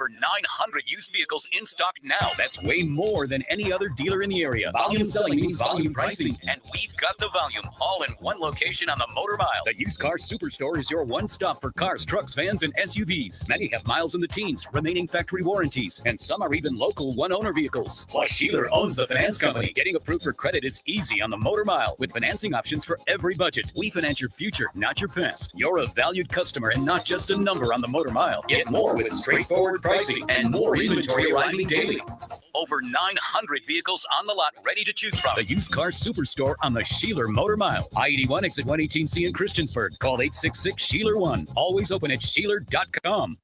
over 900 used vehicles in stock now. That's way more than any other dealer in the area. Volume selling means volume pricing, and we've got the volume all in one location on the Motor Mile. The Used Car Superstore is your one-stop for cars, trucks, vans, and SUVs. Many have miles in the teens, remaining factory warranties, and some are even local one-owner vehicles. Plus, Sheeler owns the finance company. Getting approved for credit is easy on the Motor Mile with financing options for every budget. We finance your future, not your past. You're a valued customer and not just a number on the Motor Mile. Get more with straightforward pricing and more inventory arriving daily. Over 900 vehicles on the lot ready to choose from. The Used Car Superstore on the Sheeler Motor Mile. I-81 exit 118C in Christiansburg. Call 866-SHEELER1. Always open at Sheeler.com.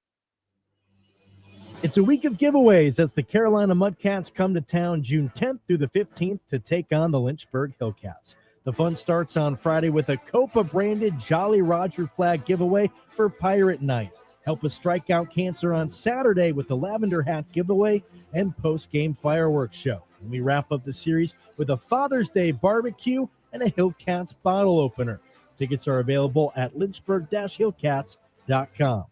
It's a week of giveaways as the Carolina Mudcats come to town June 10th through the 15th to take on the Lynchburg Hillcats. The fun starts on Friday with a Copa-branded Jolly Roger flag giveaway for Pirate Night. Help us strike out cancer on Saturday with the Lavender Hat giveaway and post-game fireworks show. And we wrap up the series with a Father's Day barbecue and a Hillcats bottle opener. Tickets are available at lynchburg-hillcats.com.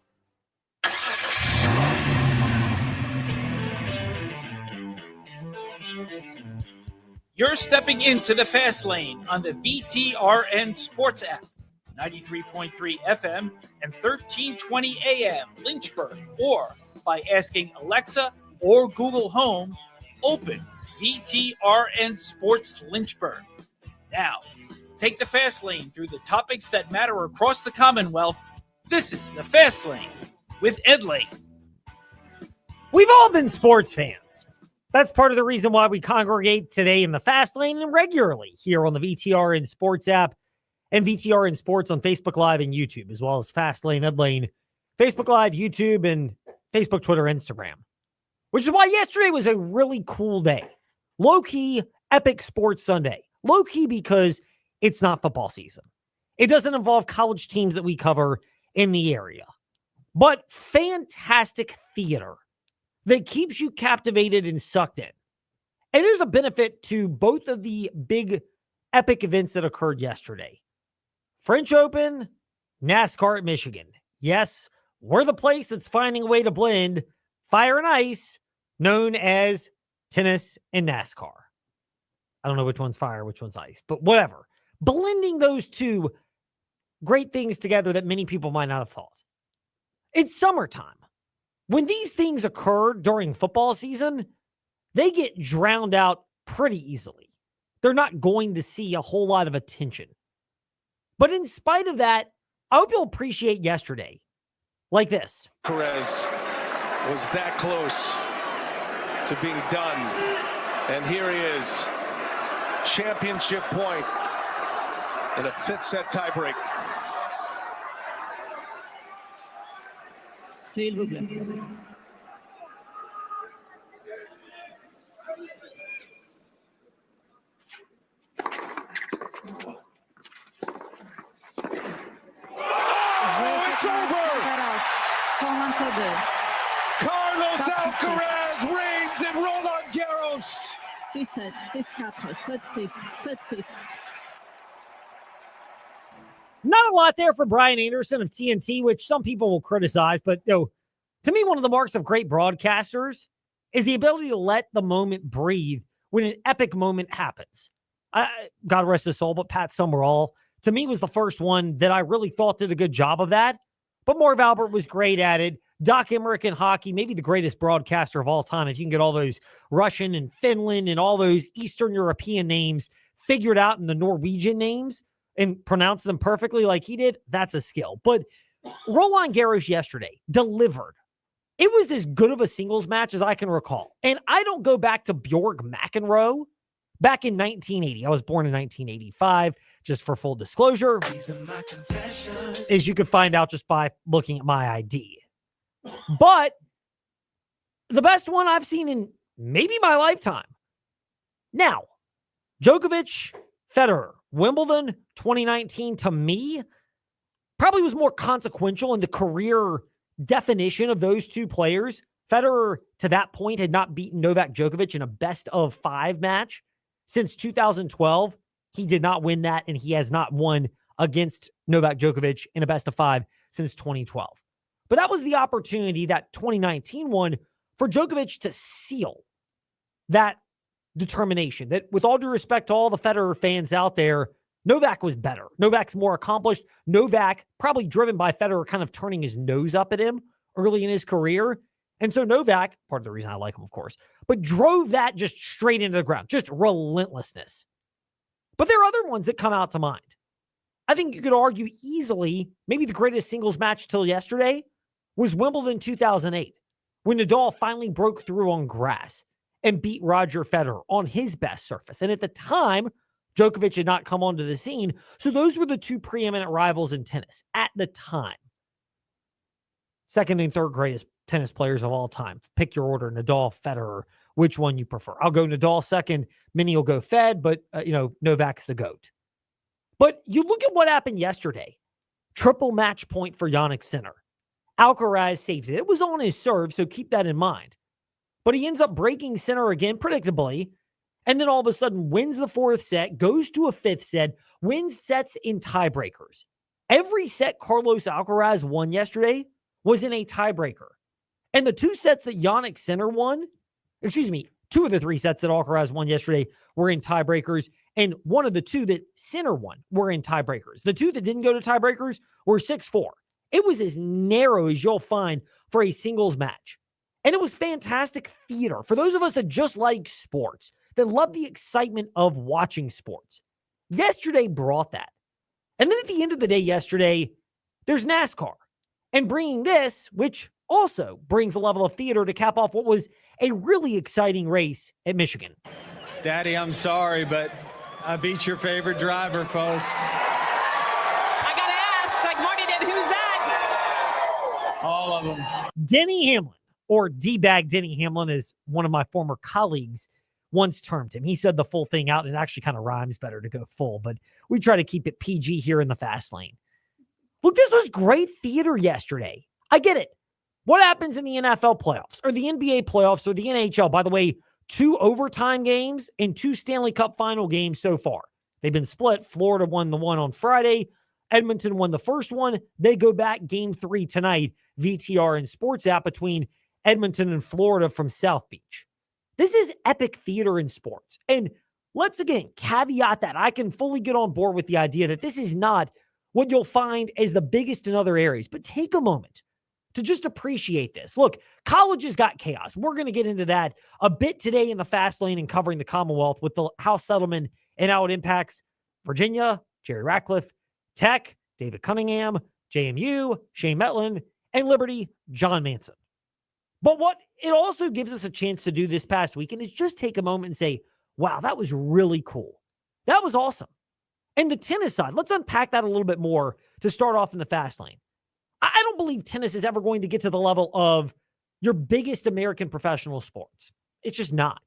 You're stepping into the fast lane on the VTRN Sports app. 93.3 FM and 1320 AM Lynchburg, or by asking Alexa or Google Home, open VTRN Sports Lynchburg. Now, take the fast lane through the topics that matter across the Commonwealth. This is the Fast Lane with Ed Lane. We've all been sports fans. That's part of the reason why we congregate today in the Fast Lane and regularly here on the VTRN Sports app and VTRN Sports on Facebook Live and YouTube, as well as Fast Lane, Ed Lane, Facebook Live, YouTube, and Facebook, Twitter, Instagram. Which is why yesterday was a really cool day. Low-key, epic sports Sunday. Low-key because it's not football season. It doesn't involve college teams that we cover in the area. But fantastic theater that keeps you captivated and sucked in. And there's a benefit to both of the big epic events that occurred yesterday. French Open, NASCAR at Michigan. Yes, we're the place that's finding a way to blend fire and ice, known as tennis and NASCAR. I don't know which one's fire, which one's ice, but whatever. Blending those two great things together that many people might not have thought. It's summertime. When these things occur during football season, they get drowned out pretty easily. They're not going to see a whole lot of attention. But in spite of that, I hope you'll appreciate yesterday like this. Perez was that close to being done. And here he is. Championship point in a fifth set tiebreak. S'il vous plaît. It's over! Carlos Alcaraz reigns in Roland Garros. 6-7, 6-4, 7-6, 7-6. Not a lot there for Brian Anderson of TNT, which some people will criticize, but to me, one of the marks of great broadcasters is the ability to let the moment breathe when an epic moment happens. God rest his soul, but Pat Summerall, to me, was the first one that I really thought did a good job of that. But Marv Albert was great at it. Doc Emmerich in hockey, maybe the greatest broadcaster of all time. If you can get all those Russian and Finland and all those Eastern European names figured out in the Norwegian names and pronounce them perfectly like he did, that's a skill. But Roland Garros yesterday delivered. It was as good of a singles match as I can recall. And I don't go back to Bjorg McEnroe back in 1980. I was born in 1985, just for full disclosure, as you could find out just by looking at my ID. But the best one I've seen in maybe my lifetime. Now, Djokovic, Federer, Wimbledon 2019 to me probably was more consequential in the career definition of those two players. Federer to that point had not beaten Novak Djokovic in a best of 5 match since 2012. He did not win that, and he has not won against Novak Djokovic in a best of 5 since 2012. But that was the opportunity, that 2019 one, for Djokovic to seal that determination. That, with all due respect to all the Federer fans out there, Novak was better. Novak's more accomplished. Novak, probably driven by Federer kind of turning his nose up at him early in his career. And so Novak, part of the reason I like him, of course, but drove that just straight into the ground, just relentlessness. But there are other ones that come out to mind. I think you could argue easily, maybe the greatest singles match till yesterday was Wimbledon 2008, when Nadal finally broke through on grass and beat Roger Federer on his best surface. And at the time, Djokovic had not come onto the scene. So those were the two preeminent rivals in tennis at the time. Second and third greatest tennis players of all time. Pick your order, Nadal, Federer, which one you prefer. I'll go Nadal second. Many will go Fed, but, Novak's the GOAT. But you look at what happened yesterday. Triple match point for Jannik Sinner. Alcaraz saves it. It was on his serve, so keep that in mind. But he ends up breaking Sinner again, predictably, and then all of a sudden wins the fourth set, goes to a fifth set, wins sets in tiebreakers. Every set Carlos Alcaraz won yesterday was in a tiebreaker. And the two sets that Jannik Sinner won, two of the three sets that Alcaraz won yesterday were in tiebreakers, and one of the two that Sinner won were in tiebreakers. The two that didn't go to tiebreakers were 6-4. It was as narrow as you'll find for a singles match. And it was fantastic theater for those of us that just like sports, that love the excitement of watching sports. Yesterday brought that. And then at the end of the day yesterday, there's NASCAR. And bringing this, which also brings a level of theater to cap off what was a really exciting race at Michigan. Daddy, I'm sorry, but I beat your favorite driver, folks. I gotta ask, like Marty did, who's that? All of them. Denny Hamlin, or D-Bag Denny Hamlin, as one of my former colleagues once termed him. He said the full thing out, and it actually kind of rhymes better to go full, but we try to keep it PG here in the fast lane. Look, this was great theater yesterday. I get it. What happens in the NFL playoffs or the NBA playoffs or the NHL? By the way, 2 overtime games and 2 Stanley Cup final games so far. They've been split. Florida won the one on Friday. Edmonton won the first one. They go back game 3 tonight, VTR and Sports app, between Edmonton and Florida from South Beach. This is epic theater in sports. And let's again caveat that. I can fully get on board with the idea that this is not what you'll find as the biggest in other areas, but take a moment to just appreciate this. Look, college has got chaos. We're going to get into that a bit today in the fast lane and covering the Commonwealth with the House settlement and how it impacts Virginia, Jerry Ratcliffe, Tech, David Cunningham, JMU, Shane Metlin, and Liberty, John Manson. But what it also gives us a chance to do this past weekend is just take a moment and say, wow, that was really cool. That was awesome. And the tennis side, let's unpack that a little bit more to start off in the fast lane. I don't believe tennis is ever going to get to the level of your biggest American professional sports. It's just not.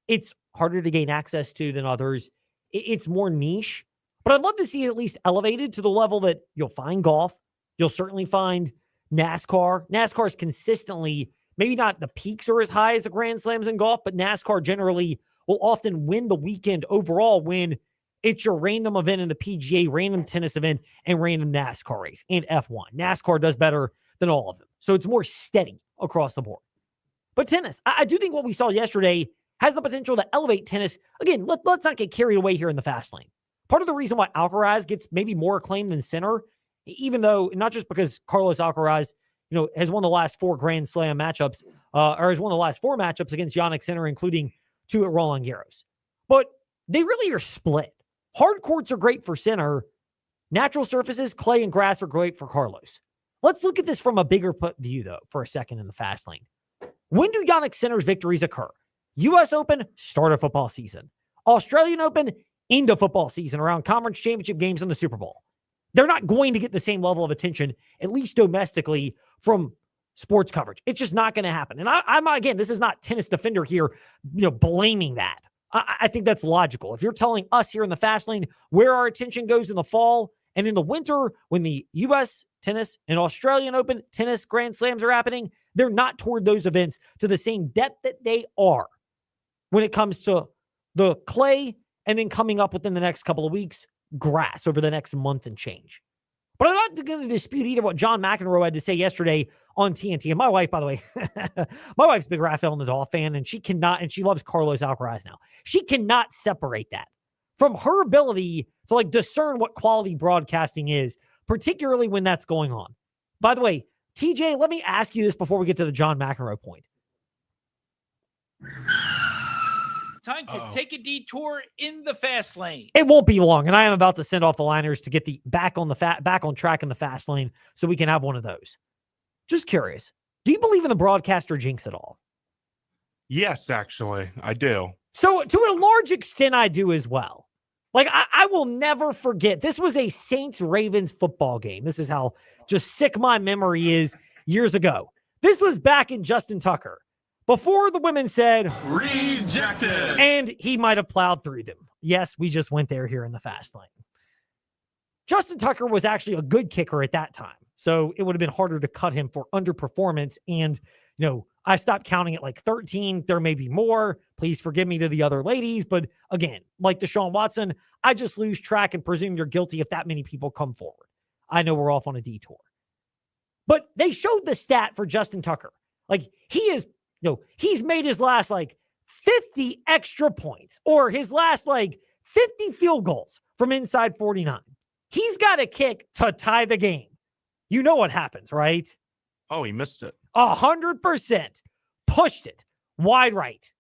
It's harder to gain access to than others. It's more niche. But I'd love to see it at least elevated to the level that you'll find golf. You'll certainly find NASCAR. NASCAR is consistently, maybe not the peaks are as high as the Grand Slams in golf, but NASCAR generally will often win the weekend overall when it's your random event in the PGA, random tennis event, and random NASCAR race, and F1. NASCAR does better than all of them. So it's more steady across the board. But tennis, I do think what we saw yesterday has the potential to elevate tennis. Again, let's not get carried away here in the fast lane. Part of the reason why Alcaraz gets maybe more acclaim than Sinner, even though, not just because Carlos Alcaraz, has won the last 4 Grand Slam matchups, or has won the last 4 matchups against Jannik Sinner, including 2 at Roland Garros. But they really are split. Hard courts are great for Sinner. Natural surfaces, clay and grass, are great for Carlos. Let's look at this from a bigger view, though, for a second in the fast lane. When do Jannik Sinner's victories occur? U.S. Open, start of football season. Australian Open, end of football season, around conference championship games in the Super Bowl. They're not going to get the same level of attention, at least domestically, from sports coverage. It's just not going to happen. And I'm again, this is not tennis defender here, blaming that. I think that's logical. If you're telling us here in the fast lane where our attention goes in the fall and in the winter, when the U.S. tennis and Australian Open tennis Grand Slams are happening, they're not toward those events to the same depth that they are when it comes to the clay and then coming up within the next couple of weeks, grass over the next month and change. But I'm not going to dispute either what John McEnroe had to say yesterday on TNT. And my wife, by the way, my wife's a big Rafael Nadal fan, and she loves Carlos Alcaraz now. She cannot separate that from her ability to like discern what quality broadcasting is, particularly when that's going on. By the way, TJ, let me ask you this before we get to the John McEnroe point. Time to take a detour in the fast lane. It won't be long, and I am about to send off the liners to get the back on track in the fast lane so we can have one of those. Just curious, do you believe in the broadcaster jinx at all? Yes, actually, I do. So to a large extent, I do as well. Like, I will never forget, this was a Saints-Ravens football game. This is how just sick my memory is years ago. This was back in Justin Tucker. Before the women said, rejected, and he might have plowed through them. Yes, we just went there here in the fast lane. Justin Tucker was actually a good kicker at that time, so it would have been harder to cut him for underperformance. And, I stopped counting at like 13. There may be more. Please forgive me to the other ladies. But again, like Deshaun Watson, I just lose track and presume you're guilty if that many people come forward. I know we're off on a detour. But they showed the stat for Justin Tucker. Like, he's made his last 50 extra points or his last 50 field goals from inside 49. He's got a kick to tie the game. You know what happens, right? Oh, he missed it. 100%. Pushed it wide right.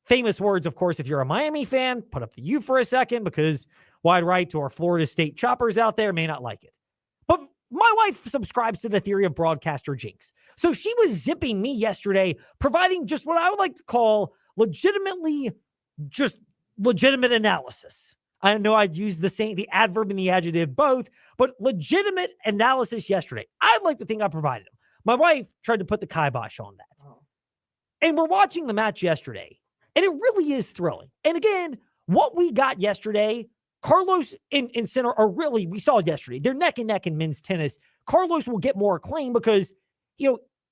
Famous words, of course, if you're a Miami fan, put up the U for a second because wide right to our Florida State choppers out there may not like it. But my wife subscribes to the theory of broadcaster jinx. So she was zipping me yesterday, providing just what I would like to call legitimate analysis. I know I'd use the adverb and the adjective both, but legitimate analysis yesterday. I'd like to think I provided them. My wife tried to put the kibosh on that. Oh. And we're watching the match yesterday, and it really is thrilling. And again, what we got yesterday, Carlos and Sinner are really, we saw yesterday, they're neck and neck in men's tennis. Carlos will get more acclaim because,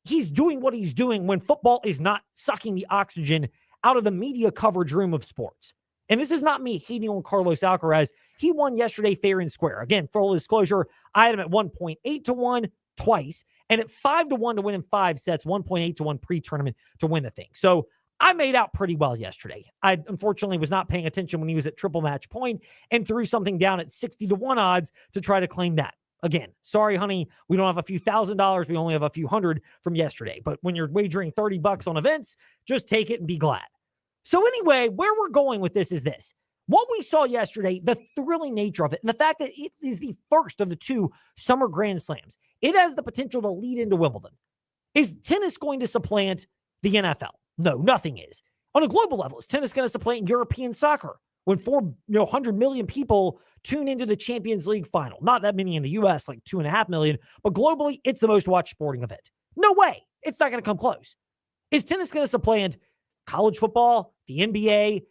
he's doing what he's doing when football is not sucking the oxygen out of the media coverage room of sports. And this is not me hating on Carlos Alcaraz. He won yesterday fair and square. Again, full disclosure, I had him at 1.8 to 1 twice, and at 5 to 1 to win in 5 sets, 1.8 to 1 pre-tournament to win the thing. So I made out pretty well yesterday. I unfortunately was not paying attention when he was at triple match point and threw something down at 60 to 1 odds to try to claim that. Again, sorry, honey, we don't have a few $1,000s. We only have a few hundred from yesterday. But when you're wagering $30 on events, just take it and be glad. So anyway, where we're going with this is this. What we saw yesterday, the thrilling nature of it, and the fact that it is the first of the 2 summer Grand Slams, it has the potential to lead into Wimbledon. Is tennis going to supplant the NFL? No, nothing is. On a global level, is tennis going to supplant European soccer when 400 million people tune into the Champions League final? Not that many in the U.S., like 2.5 million, but globally, it's the most watched sporting event. No way. It's not going to come close. Is tennis going to supplant college football, the NBA,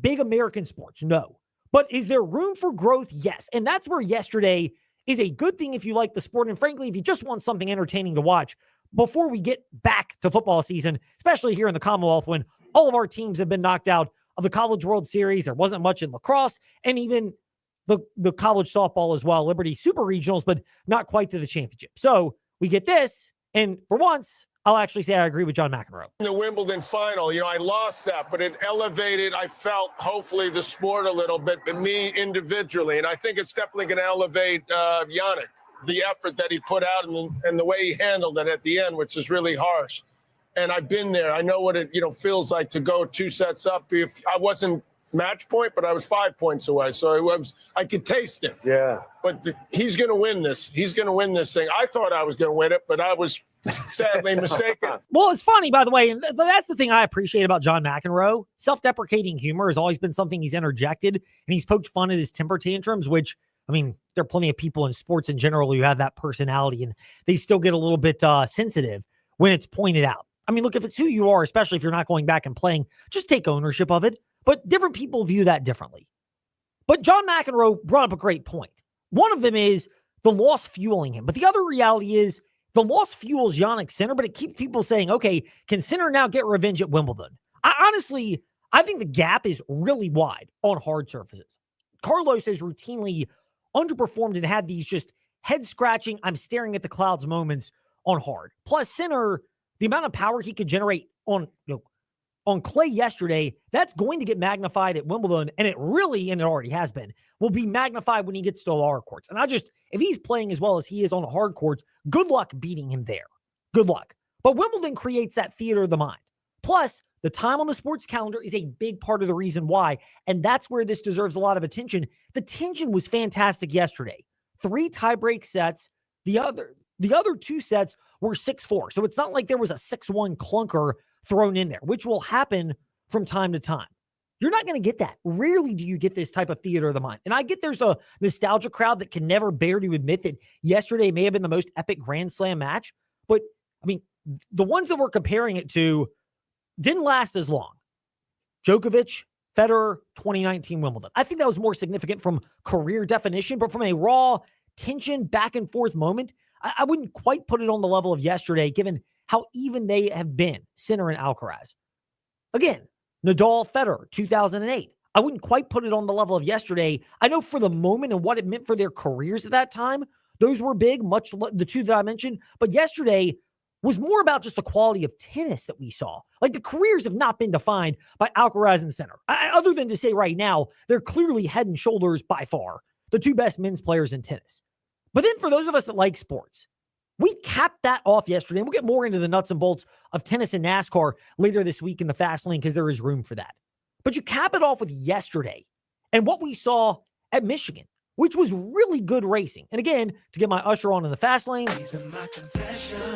big American sports? No. But is there room for growth? Yes. And that's where yesterday is a good thing if you like the sport. And frankly, if you just want something entertaining to watch before we get back to football season, especially here in the Commonwealth when all of our teams have been knocked out of the College World Series. There wasn't much in lacrosse and even the college softball as well, Liberty Super Regionals, but not quite to the championship. So we get this. And for once, I'll actually say I agree with John McEnroe. In the Wimbledon final, I lost that, but it elevated, I felt, hopefully, the sport a little bit, but me individually. And I think it's definitely going to elevate Yannick, the effort that he put out and the way he handled it at the end, which is really harsh. And I've been there. I know what it feels like to go 2 sets up. If I wasn't match point, but I was 5 points away. So I could taste it. Yeah. But he's going to win this. He's going to win this thing. I thought I was going to win it, but I was sadly mistaken. Well, it's funny, by the way, and that's the thing I appreciate about John McEnroe. Self-deprecating humor has always been something he's interjected, and he's poked fun at his temper tantrums, which, there are plenty of people in sports in general who have that personality, and they still get a little bit sensitive when it's pointed out. Look, if it's who you are, especially if you're not going back and playing, just take ownership of it. But different people view that differently. But John McEnroe brought up a great point. One of them is the loss fueling him. But the other reality is the loss fuels Jannik Sinner, but it keeps people saying, okay, can Sinner now get revenge at Wimbledon? I think the gap is really wide on hard surfaces. Carlos has routinely underperformed and had these just head scratching, I'm staring at the clouds moments on hard. Plus, Sinner, the amount of power he could generate on clay yesterday, that's going to get magnified at Wimbledon, and it already has been, will be magnified when he gets to the hard courts. And if he's playing as well as he is on the hard courts, good luck beating him there. Good luck. But Wimbledon creates that theater of the mind. Plus, the time on the sports calendar is a big part of the reason why, and that's where this deserves a lot of attention. The tension was fantastic yesterday. 3 tiebreak sets. The other 2 sets were 6-4. So it's not like there was a 6-1 clunker thrown in there, which will happen from time to time. You're not going to get that. Rarely do you get this type of theater of the mind. And I get there's a nostalgia crowd that can never bear to admit that yesterday may have been the most epic Grand Slam match. But, I mean, the ones that we're comparing it to didn't last as long. Djokovic, Federer, 2019 Wimbledon. I think that was more significant from career definition, but from a raw tension back and forth moment, I wouldn't quite put it on the level of yesterday, given how even they have been, Sinner and Alcaraz. Again, Nadal, Federer, 2008. I wouldn't quite put it on the level of yesterday. I know for the moment and what it meant for their careers at that time, those were big, much the 2 that I mentioned. But yesterday was more about just the quality of tennis that we saw. Like, the careers have not been defined by Alcaraz and Sinner. Other than to say right now, they're clearly head and shoulders by far the 2 best men's players in tennis. But then for those of us that like sports, we capped that off yesterday, and we'll get more into the nuts and bolts of tennis and NASCAR later this week in the Fast Lane because there is room for that. But you cap it off with yesterday and what we saw at Michigan, which was really good racing. And again, to get my usher on in the Fast Lane,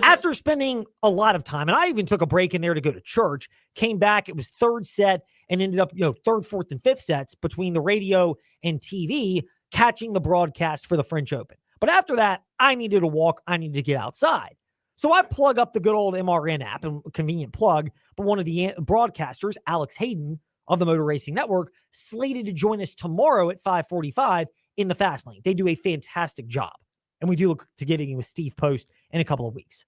after spending a lot of time, and I even took a break in there to go to church, came back, it was 3rd set, and ended up, 3rd, 4th, and 5th sets between the radio and TV, catching the broadcast for the French Open. But after that, I needed to walk. I needed to get outside. So I plug up the good old MRN app, and convenient plug, but one of the broadcasters, Alex Hayden of the Motor Racing Network, slated to join us tomorrow at 5:45 in the Fast Lane. They do a fantastic job, and we do look to getting in with Steve Post in a couple of weeks.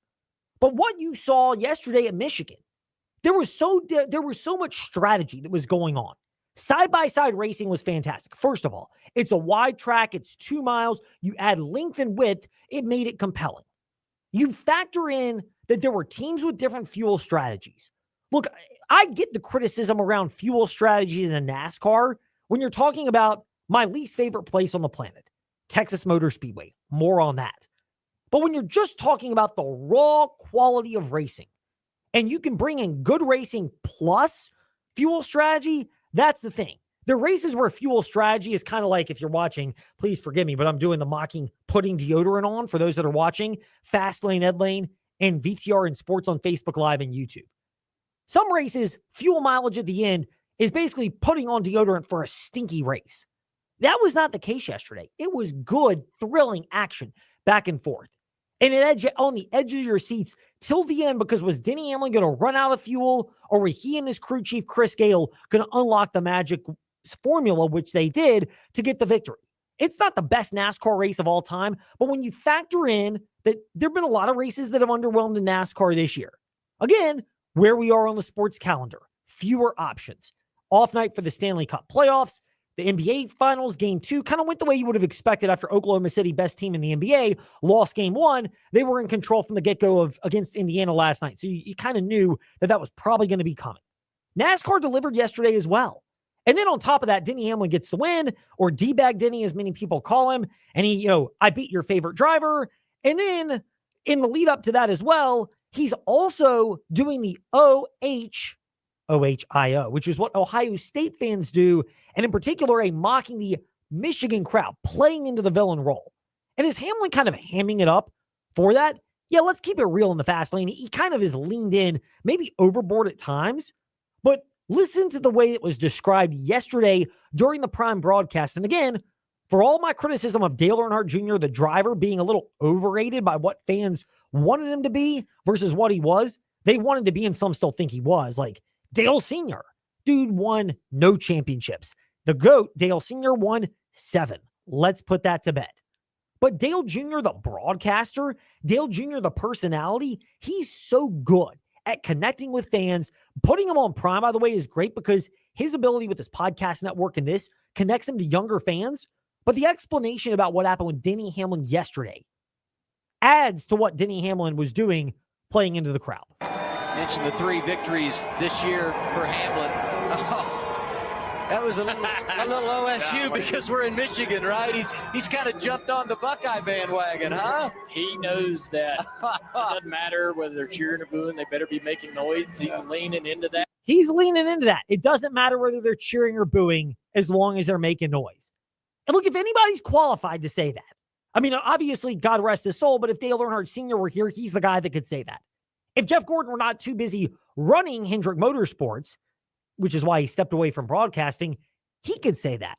But what you saw yesterday at Michigan, there was so much strategy that was going on. Side-by-side racing was fantastic. First of all, it's a wide track. It's 2 miles. You add length and width. It made it compelling. You factor in that there were teams with different fuel strategies. Look, I get the criticism around fuel strategies in NASCAR when you're talking about my least favorite place on the planet, Texas Motor Speedway. More on that. But when you're just talking about the raw quality of racing, and you can bring in good racing plus fuel strategy, that's the thing. The races where fuel strategy is kind of like, if you're watching, please forgive me, but I'm doing the mocking putting deodorant on for those that are watching, Fast Lane, Ed Lane, and VTR and Sports on Facebook Live and YouTube. Some races, fuel mileage at the end is basically putting on deodorant for a stinky race. That was not the case yesterday. It was good, thrilling action back and forth. And it on the edge of your seats till the end, because was Denny Hamlin going to run out of fuel, or were he and his crew chief, Chris Gale, going to unlock the magic formula, which they did, to get the victory? It's not the best NASCAR race of all time, but when you factor in that there have been a lot of races that have underwhelmed in NASCAR this year. Again, where we are on the sports calendar, fewer options. Off night for the Stanley Cup playoffs. The NBA Finals, Game 2, kind of went the way you would have expected after Oklahoma City, best team in the NBA, lost Game 1. They were in control from the get-go against Indiana last night. So you kind of knew that was probably going to be coming. NASCAR delivered yesterday as well. And then on top of that, Denny Hamlin gets the win, or D-Bag Denny, as many people call him. And he, I beat your favorite driver. And then in the lead up to that as well, he's also doing the OHIO, which is what Ohio State fans do, and in particular, mocking the Michigan crowd, playing into the villain role. And is Hamlin kind of hamming it up for that? Yeah, let's keep it real in the Fast Lane. He kind of is leaned in, maybe overboard at times, but listen to the way it was described yesterday during the Prime broadcast. And again, for all my criticism of Dale Earnhardt Jr., the driver, being a little overrated by what fans wanted him to be versus what he was, they wanted to be, and some still think he was, like Dale Sr. Dude won no championships. The GOAT, Dale Sr., won 7. Let's put that to bed. But Dale Jr., the broadcaster, Dale Jr., the personality, he's so good at connecting with fans. Putting him on Prime, by the way, is great because his ability with this podcast network and this connects him to younger fans. But the explanation about what happened with Denny Hamlin yesterday adds to what Denny Hamlin was doing playing into the crowd. Mentioned the 3 victories this year for Hamlin. Oh, that was a little OSU because we're in Michigan, right? He's kind of jumped on the Buckeye bandwagon, huh? He knows that it doesn't matter whether they're cheering or booing. They better be making noise. He's leaning into that. He's leaning into that. It doesn't matter whether they're cheering or booing as long as they're making noise. And look, if anybody's qualified to say that, I mean, obviously, God rest his soul, but if Dale Earnhardt Sr. were here, he's the guy that could say that. If Jeff Gordon were not too busy running Hendrick Motorsports, which is why he stepped away from broadcasting, he could say that.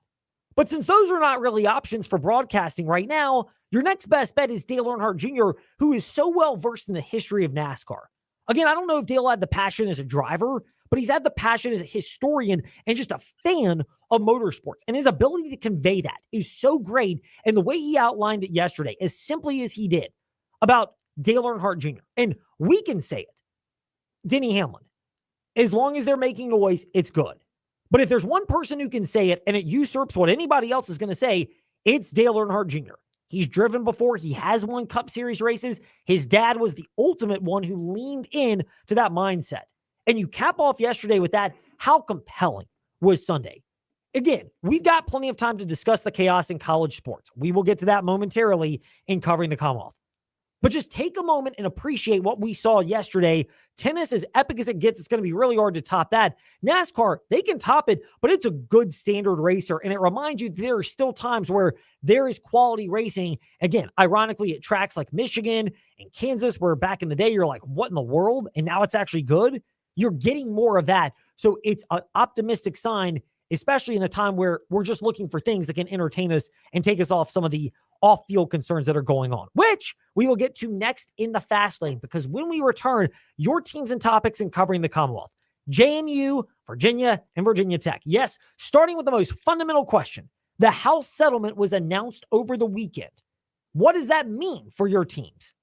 But since those are not really options for broadcasting right now, your next best bet is Dale Earnhardt Jr., who is so well versed in the history of NASCAR. Again, I don't know if Dale had the passion as a driver, but he's had the passion as a historian and just a fan of motorsports. And his ability to convey that is so great. And the way he outlined it yesterday, as simply as he did, about Dale Earnhardt Jr. And we can say it, Denny Hamlin. As long as they're making noise, it's good. But if there's one person who can say it and it usurps what anybody else is going to say, it's Dale Earnhardt Jr. He's driven before. He has won Cup Series races. His dad was the ultimate one who leaned in to that mindset. And you cap off yesterday with that. How compelling was Sunday? Again, we've got plenty of time to discuss the chaos in college sports. We will get to that momentarily in Covering the Commonwealth. But just take a moment and appreciate what we saw yesterday. Tennis, as epic as it gets, it's going to be really hard to top that. NASCAR, they can top it, but it's a good standard racer. And it reminds you there are still times where there is quality racing. Again, ironically, at tracks like Michigan and Kansas, where back in the day, you're like, what in the world? And now it's actually good. You're getting more of that. So it's an optimistic sign, especially in a time where we're just looking for things that can entertain us and take us off some of the off-field concerns that are going on, which we will get to next in the Fast Lane, because when we return, your teams and topics in Covering the Commonwealth, JMU, Virginia, and Virginia Tech. Yes, starting with the most fundamental question. The House settlement was announced over the weekend. What does that mean for your teams?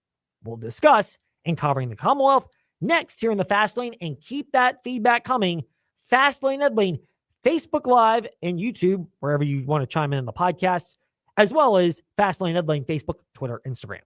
We'll discuss in Covering the Commonwealth next here in the Fast Lane, and keep that feedback coming. Fast Lane Ed Lane, Facebook Live and YouTube, wherever you want to chime in the podcasts, as well as Fastlane Ed Lane, Facebook, Twitter, Instagram.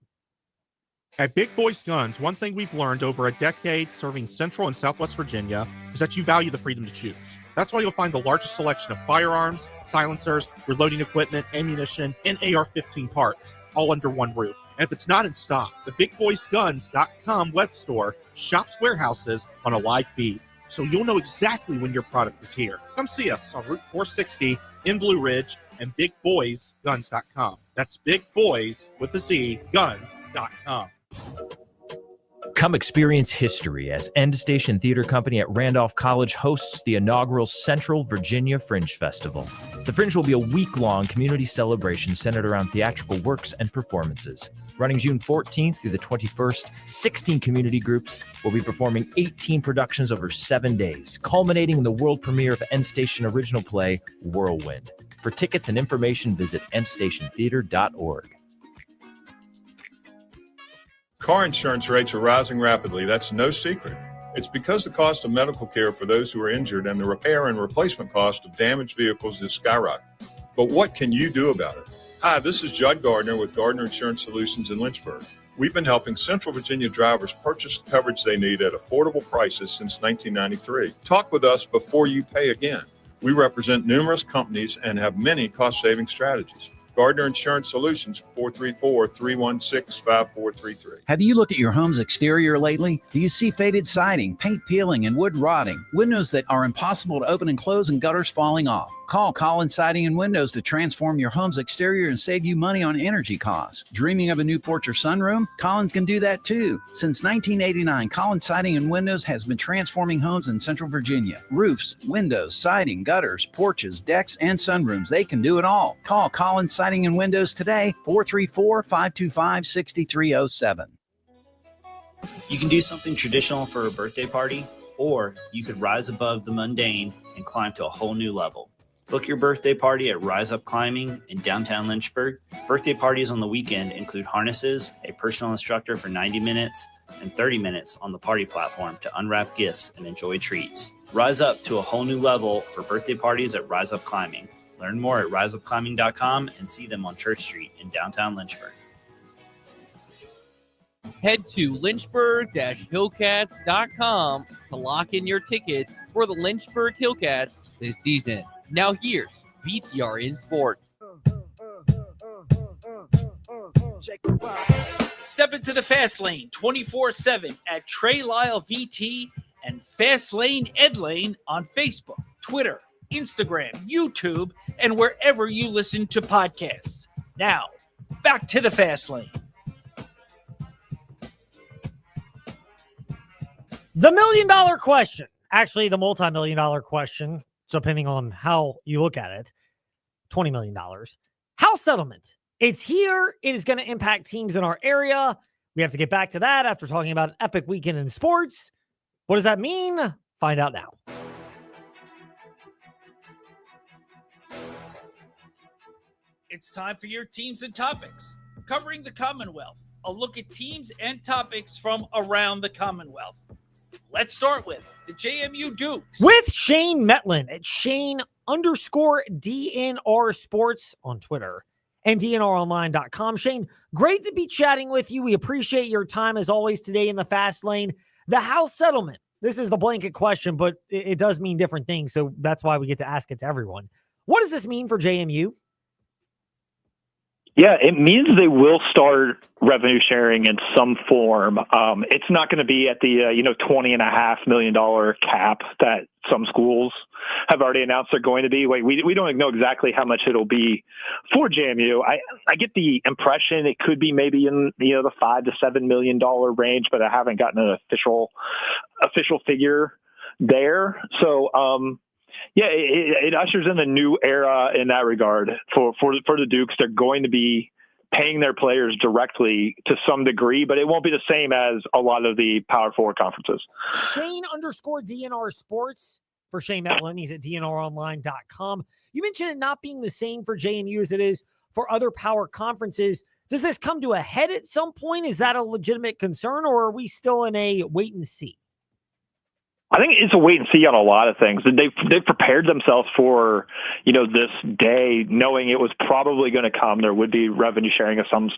At Big Boys Guns, one thing we've learned over a decade serving Central and Southwest Virginia is that you value the freedom to choose. That's why you'll find the largest selection of firearms, silencers, reloading equipment, ammunition, and AR-15 parts, all under one roof. And if it's not in stock, the BigBoysGuns.com web store shops warehouses on a live feed, so you'll know exactly when your product is here. Come see us on Route 460 in Blue Ridge and BigBoysGuns.com. That's Big Boys with a Z, Guns.com. Come experience history as End Station Theater Company at Randolph College hosts the inaugural Central Virginia Fringe Festival. The Fringe will be a week-long community celebration centered around theatrical works and performances. Running June 14th through the 21st, 16 community groups will be performing 18 productions over 7 days, culminating in the world premiere of End Station original play, Whirlwind. For tickets and information, visit endstationtheater.org. Car insurance rates are rising rapidly. That's no secret. It's because the cost of medical care for those who are injured and the repair and replacement cost of damaged vehicles is skyrocketing. But what can you do about it? Hi, this is Judd Gardner with Gardner Insurance Solutions in Lynchburg. We've been helping Central Virginia drivers purchase the coverage they need at affordable prices since 1993. Talk with us before you pay again. We represent numerous companies and have many cost-saving strategies. Gardner Insurance Solutions, 434-316-5433. Have you looked at your home's exterior lately? Do you see faded siding, paint peeling, and wood rotting, windows that are impossible to open and close, and gutters falling off? Call Collins Siding and Windows to transform your home's exterior and save you money on energy costs. Dreaming of a new porch or sunroom? Collins can do that too. Since 1989, Collins Siding and Windows has been transforming homes in Central Virginia. Roofs, windows, siding, gutters, porches, decks, and sunrooms. They can do it all. Call Collins Siding and Windows today, 434-525-6307. You can do something traditional for a birthday party, or you could rise above the mundane and climb to a whole new level. Book your birthday party at Rise Up Climbing in downtown Lynchburg. Birthday parties on the weekend include harnesses, a personal instructor for 90 minutes, and 30 minutes on the party platform to unwrap gifts and enjoy treats. Rise up to a whole new level for birthday parties at Rise Up Climbing. Learn more at riseupclimbing.com and see them on Church Street in downtown Lynchburg. Head to lynchburg-hillcats.com to lock in your tickets for the Lynchburg Hillcats this season. Now here's VTR in Sports. Step into the Fast Lane 24/7 at Trey Lyle VT and Fast Lane Ed Lane on Facebook, Twitter, Instagram, YouTube, and wherever you listen to podcasts. Now, back to the Fast Lane. The $1 million question, actually the multi-million-dollar question, depending on how you look at it, $20 million. House settlement. It's here. It is going to impact teams in our area. We have to get back to that after talking about an epic weekend in sports. What does that mean? Find out now. It's time for your teams and topics. Covering the Commonwealth, a look at teams and topics from around the Commonwealth. Let's start with the JMU Dukes. With Shane Metlin at Shane_DNR Sports on Twitter and DNRonline.com. Shane, great to be chatting with you. We appreciate your time as always today in the Fast Lane. The house settlement. This is the blanket question, but it does mean different things, so that's why we get to ask it to everyone. What does this mean for JMU? Yeah, it means they will start revenue sharing in some form. It's not going to be at the $20.5 million cap that some schools have already announced they're going to be. We don't know exactly how much it'll be for JMU. I get the impression it could be maybe in the $5 to $7 million range, but I haven't gotten an official figure there. So. Yeah, it ushers in a new era in that regard for the Dukes. They're going to be paying their players directly to some degree, but it won't be the same as a lot of the Power Four conferences. Shane_DNR Sports for Shane Metlin. He's at DNRonline.com. You mentioned it not being the same for JMU as it is for other power conferences. Does this come to a head at some point? Is that a legitimate concern, or are we still in a wait and see? I think it's a wait and see on a lot of things. They've prepared themselves for, this day, knowing it was probably going to come. There would be revenue sharing of some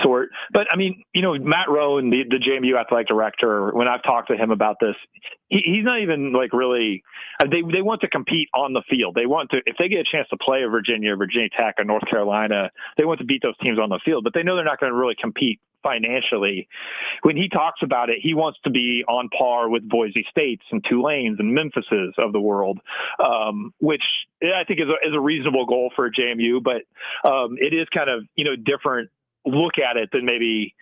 sort. But I mean, Matt Rowan, the JMU athletic director, when I've talked to him about this, he's not even really. They want to compete on the field. They want to, if they get a chance to play a Virginia Tech, or North Carolina, they want to beat those teams on the field. But they know they're not going to really compete financially. When he talks about it, he wants to be on par with Boise States and Tulane's and Memphis's of the world, which I think is a reasonable goal for JMU. But it is kind of different look at it than maybe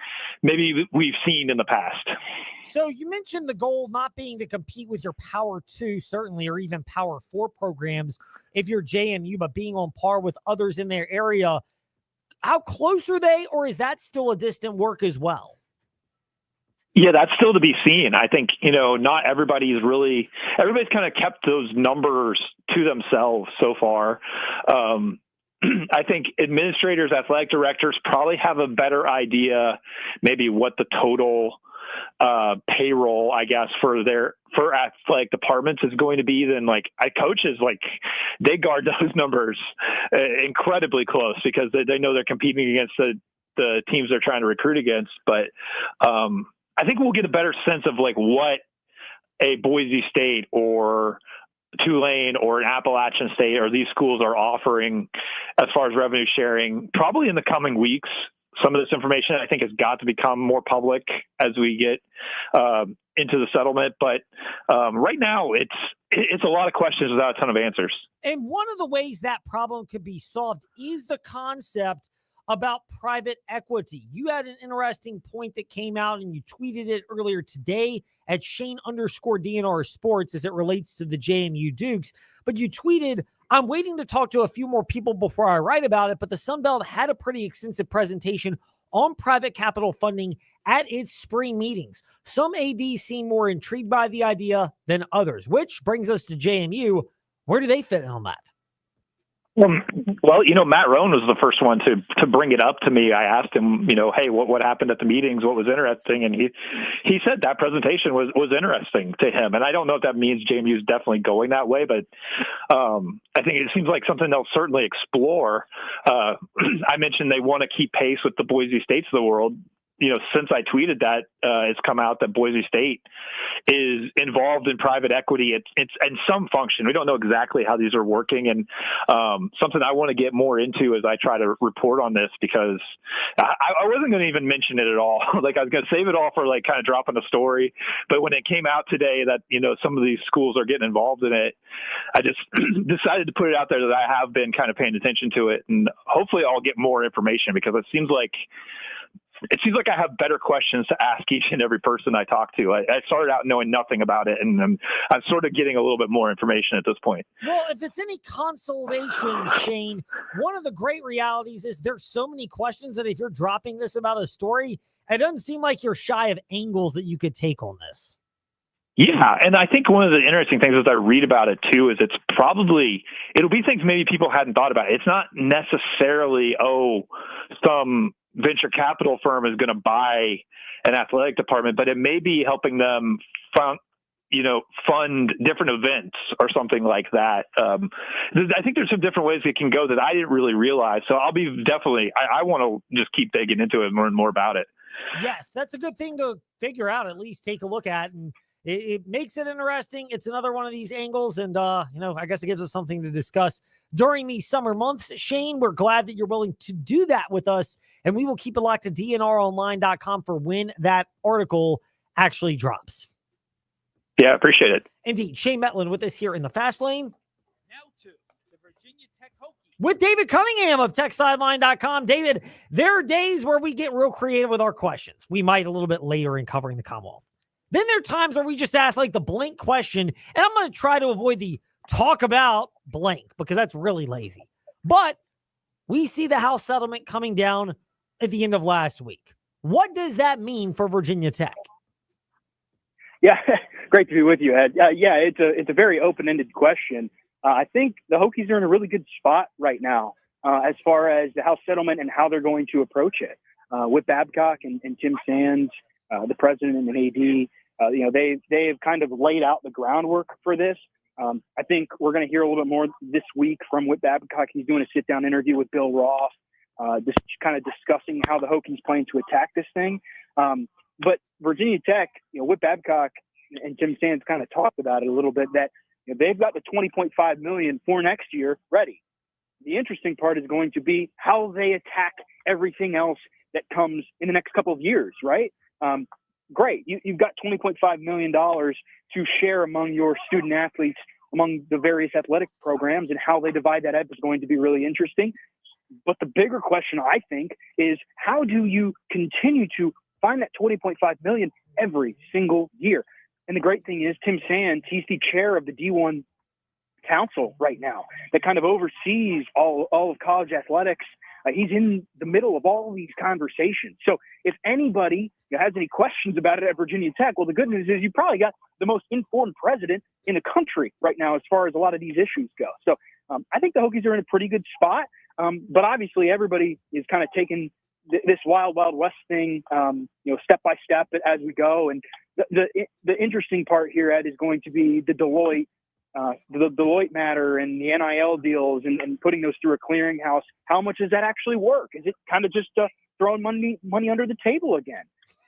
we've seen in the past. So you mentioned the goal not being to compete with your Power 2, certainly, or even Power 4 programs if you're JMU, but being on par with others in their area. How close are they, or is that still a distant work as well? Yeah, that's still to be seen. I think, not everybody's kind of kept those numbers to themselves so far. I think administrators, athletic directors probably have a better idea maybe what the total payroll, I guess, for athletic departments is going to be than coaches. They guard those numbers incredibly close because they know they're competing against the teams they're trying to recruit against. But I think we'll get a better sense of what a Boise State or Tulane or an Appalachian State or these schools are offering as far as revenue sharing probably in the coming weeks. Some of this information I think has got to become more public as we get into the settlement. But right now it's a lot of questions without a ton of answers. And one of the ways that problem could be solved is the concept about private equity. You had an interesting point that came out and you tweeted it earlier today at Shane_DNR Sports as it relates to the JMU Dukes. But you tweeted, I'm waiting to talk to a few more people before I write about it, but the Sun Belt had a pretty extensive presentation on private capital funding at its spring meetings. Some ADs seem more intrigued by the idea than others, which brings us to JMU. Where do they fit in on that? Well, Matt Rohn was the first one to bring it up to me. I asked him, hey, what happened at the meetings? What was interesting? And he said that presentation was interesting to him. And I don't know if that means JMU is definitely going that way, but I think it seems like something they'll certainly explore. I mentioned they want to keep pace with the Boise States of the world. Since I tweeted that, it's come out that Boise State is involved in private equity. It's in some function. We don't know exactly how these are working, and something I want to get more into as I try to report on this, because I wasn't going to even mention it at all. Like, I was going to save it all for kind of dropping the story. But when it came out today that some of these schools are getting involved in it, I just decided to put it out there that I have been kind of paying attention to it, and hopefully I'll get more information, because it seems like I have better questions to ask each and every person I talk to. I started out knowing nothing about it, and I'm sort of getting a little bit more information at this point. Well, if it's any consolation, Shane, one of the great realities is there's so many questions that if you're dropping this about a story, it doesn't seem like you're shy of angles that you could take on this. Yeah, and I think one of the interesting things as I read about it too is it'll be things maybe people hadn't thought about. It's not necessarily, some venture capital firm is going to buy an athletic department, but it may be helping them fund different events or something like that. I think there's some different ways it can go that I didn't really realize. So I'll be I want to just keep digging into it more and more about it. Yes, that's a good thing to figure out, at least take a look at. And it makes it interesting. It's another one of these angles. And, I guess it gives us something to discuss during these summer months. Shane, we're glad that you're willing to do that with us. And we will keep it locked to dnronline.com for when that article actually drops. Yeah, appreciate it. Indeed. Shane Metlin with us here in the Fast Lane. Now to the Virginia Tech Hokies with David Cunningham of TechSideline.com. David, there are days where we get real creative with our questions. We might a little bit later in covering the Commonwealth. Then there are times where we just ask the blank question, and I'm going to try to avoid the talk about blank because that's really lazy. But we see the House settlement coming down at the end of last week. What does that mean for Virginia Tech? Yeah, great to be with you, Ed. It's a very open-ended question. I think the Hokies are in a really good spot right now as far as the House settlement and how they're going to approach it. With Babcock and Tim Sands, the president and AD, they have kind of laid out the groundwork for this. I think we're going to hear a little bit more this week from Whit Babcock. He's doing a sit-down interview with Bill Ross, just kind of discussing how the Hokies plan to attack this thing. But Virginia Tech, Whit Babcock and Tim Sands kind of talked about it a little bit, that they've got the $20.5 million for next year ready. The interesting part is going to be how they attack everything else that comes in the next couple of years, right? Great. You've got $20.5 million to share among your student athletes, among the various athletic programs, and how they divide that up is going to be really interesting. But the bigger question, I think, is how do you continue to find that $20.5 million every single year? And the great thing is Tim Sands, he's the chair of the D1 Council right now that kind of oversees all of college athletics. He's in the middle of all of these conversations. So if anybody has any questions about it at Virginia Tech, well, the good news is you probably got the most informed president in the country right now as far as a lot of these issues go. So I think the Hokies are in a pretty good spot. But obviously everybody is kind of taking this wild, wild west thing, step by step as we go. And the interesting part here, Ed, is going to be the Deloitte matter and the NIL deals and putting those through a clearinghouse. How much does that actually work? Is it kind of just throwing money under the table again?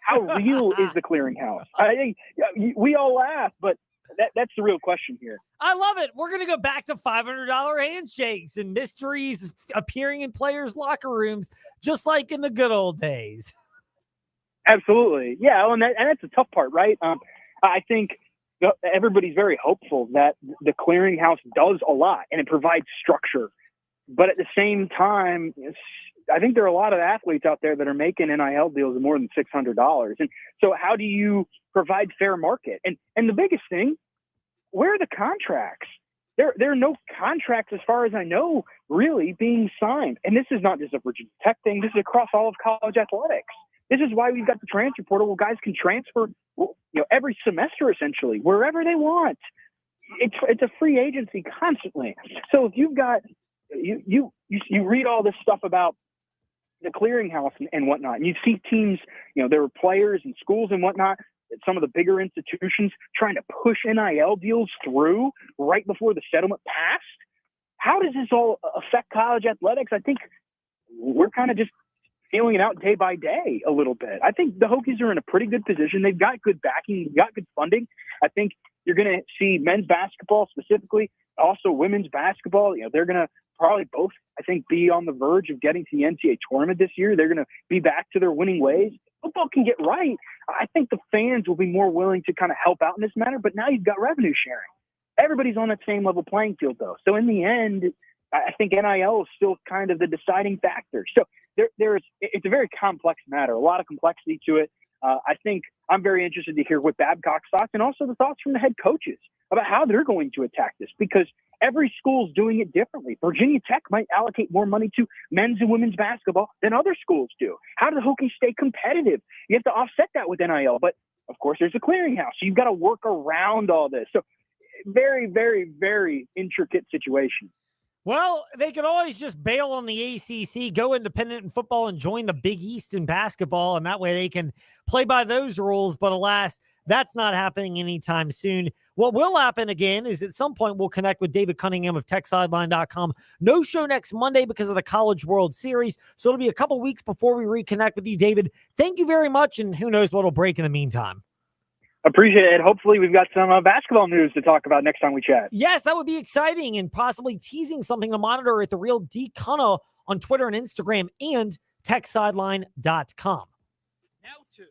How real is the clearinghouse? I think we all laugh, but that's the real question here. I love it. We're going to go back to $500 handshakes and mysteries appearing in players' locker rooms, just like in the good old days. Absolutely. Yeah. And that's the tough part, right? I think everybody's very hopeful that the clearinghouse does a lot and it provides structure. But at the same time, I think there are a lot of athletes out there that are making NIL deals of more than $600. And so how do you provide fair market? And the biggest thing, where are the contracts? There are no contracts, as far as I know, really being signed. And this is not just a Virginia Tech thing. This is across all of college athletics. This is why we've got the transfer portal where guys can transfer, every semester, essentially, wherever they want. It's a free agency constantly. So if you've got you read all this stuff about the clearinghouse and whatnot, and you see teams, there were players and schools and whatnot, some of the bigger institutions trying to push NIL deals through right before the settlement passed. How does this all affect college athletics? I think we're kind of just feeling it out day by day a little bit. I think the Hokies are in a pretty good position. They've got good backing, got good funding. I think you're going to see men's basketball specifically, also women's basketball. They're going to probably both, I think, be on the verge of getting to the NCAA tournament this year. They're going to be back to their winning ways. Football can get right. I think the fans will be more willing to kind of help out in this matter, but now you've got revenue sharing. Everybody's on that same level playing field, though. So in the end, I think NIL is still kind of the deciding factor. So it's a very complex matter, a lot of complexity to it. I think I'm very interested to hear what Babcock's thoughts and also the thoughts from the head coaches about how they're going to attack this, because every school's doing it differently. Virginia Tech might allocate more money to men's and women's basketball than other schools do. How do the Hokies stay competitive? You have to offset that with NIL, but of course there's a clearinghouse, so you've got to work around all this. So very, very, very intricate situation. Well, they could always just bail on the ACC, go independent in football, and join the Big East in basketball, and that way they can play by those rules. But alas, that's not happening anytime soon. What will happen again is at some point we'll connect with David Cunningham of TechSideline.com. No show next Monday because of the College World Series, so it'll be a couple weeks before we reconnect with you, David. Thank you very much, and who knows what'll break in the meantime. Appreciate it. Hopefully we've got some basketball news to talk about next time we chat. Yes, that would be exciting, and possibly teasing something to monitor at The Real D Cunna on Twitter and Instagram and TechSideline.com. Now to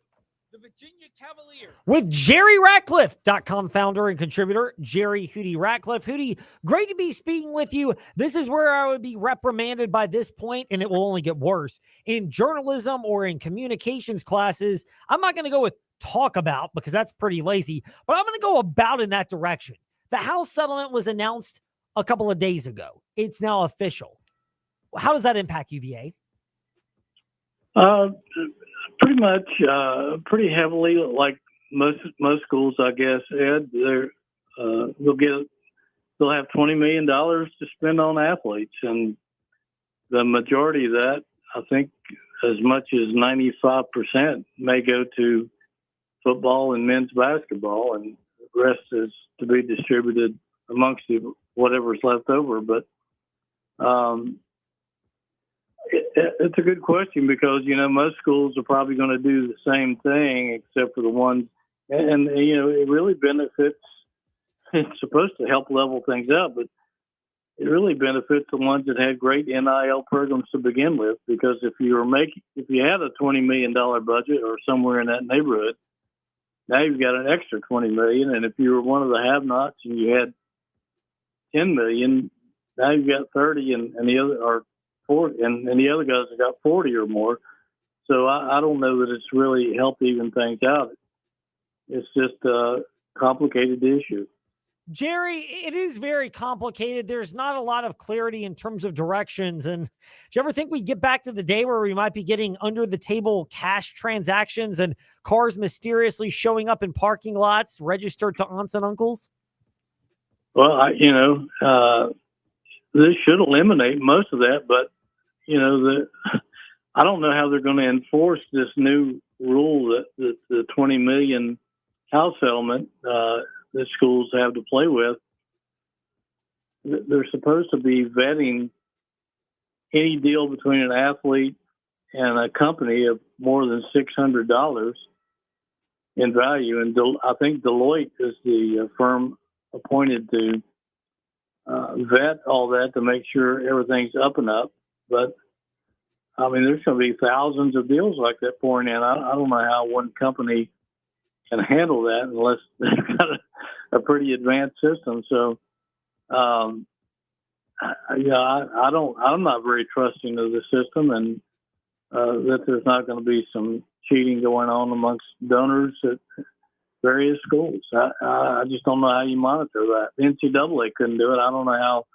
the Virginia Cavaliers. With JerryRatcliffe.com founder and contributor, Jerry Hootie Ratcliffe. Hootie, great to be speaking with you. This is where I would be reprimanded by this point, and it will only get worse. In journalism or in communications classes, I'm not going to go with talk about because that's pretty lazy, but I'm going to go about in that direction. The House settlement was announced a couple of days ago. It's now official. How does that impact UVA? Pretty much, pretty heavily, like most schools, I guess. Ed, they'll have $20 million to spend on athletes, and the majority of that, I think, as much as 95% may go to football and men's basketball, and the rest is to be distributed amongst whatever's left over. But it's a good question because, most schools are probably going to do the same thing except for the ones, and it really benefits, it's supposed to help level things out, but it really benefits the ones that had great NIL programs to begin with, because if you had a $20 million budget or somewhere in that neighborhood, now you've got an extra $20 million, and if you were one of the have-nots and you had $10 million, now you've got 30, and the other are 40, and the other guys have got 40 or more. So I don't know that it's really helped even things out. It's just a complicated issue. Jerry, it is very complicated. There's not a lot of clarity in terms of directions. And do you ever think we get back to the day where we might be getting under the table cash transactions and cars mysteriously showing up in parking lots registered to aunts and uncles? Well, this should eliminate most of that, but I don't know how they're going to enforce this new rule that the $20 million house settlement that schools have to play with. They're supposed to be vetting any deal between an athlete and a company of more than $600 in value. And I think Deloitte is the firm appointed to vet all that to make sure everything's up and up. But I mean, there's going to be thousands of deals like that pouring in. I don't know how one company can handle that unless they've got a pretty advanced system. So, I'm not very trusting of the system, and that there's not going to be some cheating going on amongst donors at various schools. I just don't know how you monitor that. The NCAA couldn't do it. I don't know how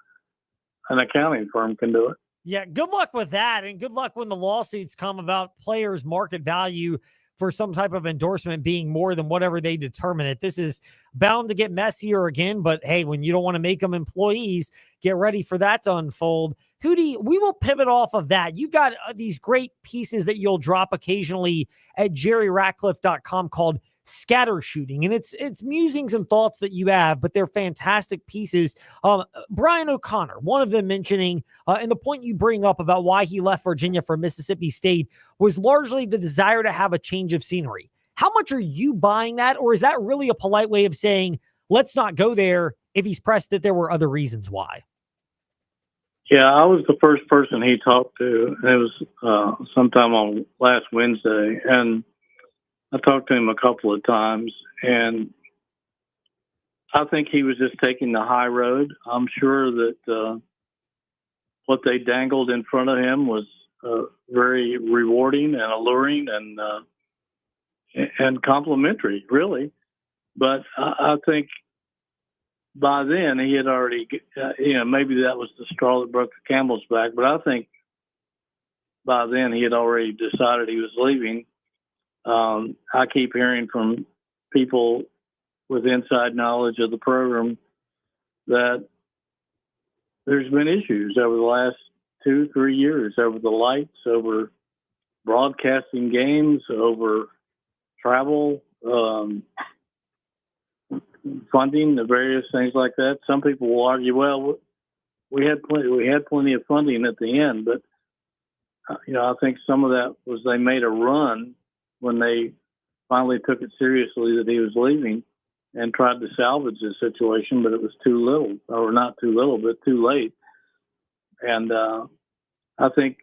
an accounting firm can do it. Yeah, good luck with that, and good luck when the lawsuits come about players' market value for some type of endorsement being more than whatever they determine it. This is bound to get messier again, but hey, when you don't want to make them employees, get ready for that to unfold. Hootie, we will pivot off of that. You got these great pieces that you'll drop occasionally at jerryratcliffe.com called Scatter Shooting, and it's musings and thoughts that you have, but they're fantastic pieces. Brian O'Connor, one of them mentioning, and the point you bring up about why he left Virginia for Mississippi State was largely the desire to have a change of scenery. How much are you buying that, or is that really a polite way of saying, let's not go there if he's pressed that there were other reasons why? Yeah, I was the first person he talked to, and it was sometime on last Wednesday, and I talked to him a couple of times, and I think he was just taking the high road. I'm sure that what they dangled in front of him was very rewarding and alluring and complimentary, really. But I think by then he had already, maybe that was the straw that broke the camel's back, but I think by then he had already decided he was leaving. I keep hearing from people with inside knowledge of the program that there's been issues over the last 2-3 years over the lights, over broadcasting games, over travel, funding, the various things like that. Some people will argue, well, we had plenty of funding at the end, but I think some of that was they made a run when they finally took it seriously that he was leaving and tried to salvage the situation, but it was too little, or not too little, but too late. And I think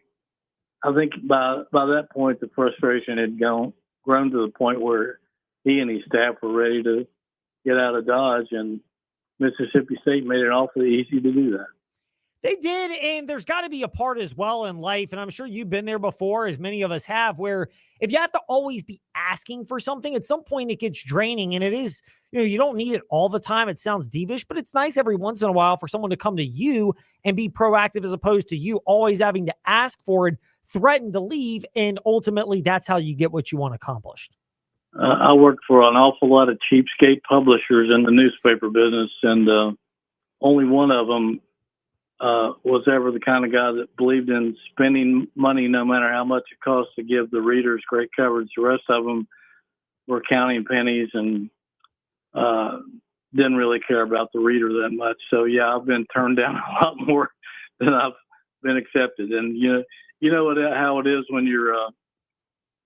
by that point, the frustration had grown to the point where he and his staff were ready to get out of Dodge, and Mississippi State made it awfully easy to do that. They did, and there's got to be a part as well in life, and I'm sure you've been there before, as many of us have, where if you have to always be asking for something, at some point it gets draining, and it is, you don't need it all the time. It sounds devish, but it's nice every once in a while for someone to come to you and be proactive as opposed to you always having to ask for it, threaten to leave, and ultimately that's how you get what you want accomplished. I worked for an awful lot of cheapskate publishers in the newspaper business, and only one of them was ever the kind of guy that believed in spending money no matter how much it costs to give the readers great coverage. The rest of them were counting pennies and didn't really care about the reader that much. So, yeah, I've been turned down a lot more than I've been accepted. And, you know how it is when you're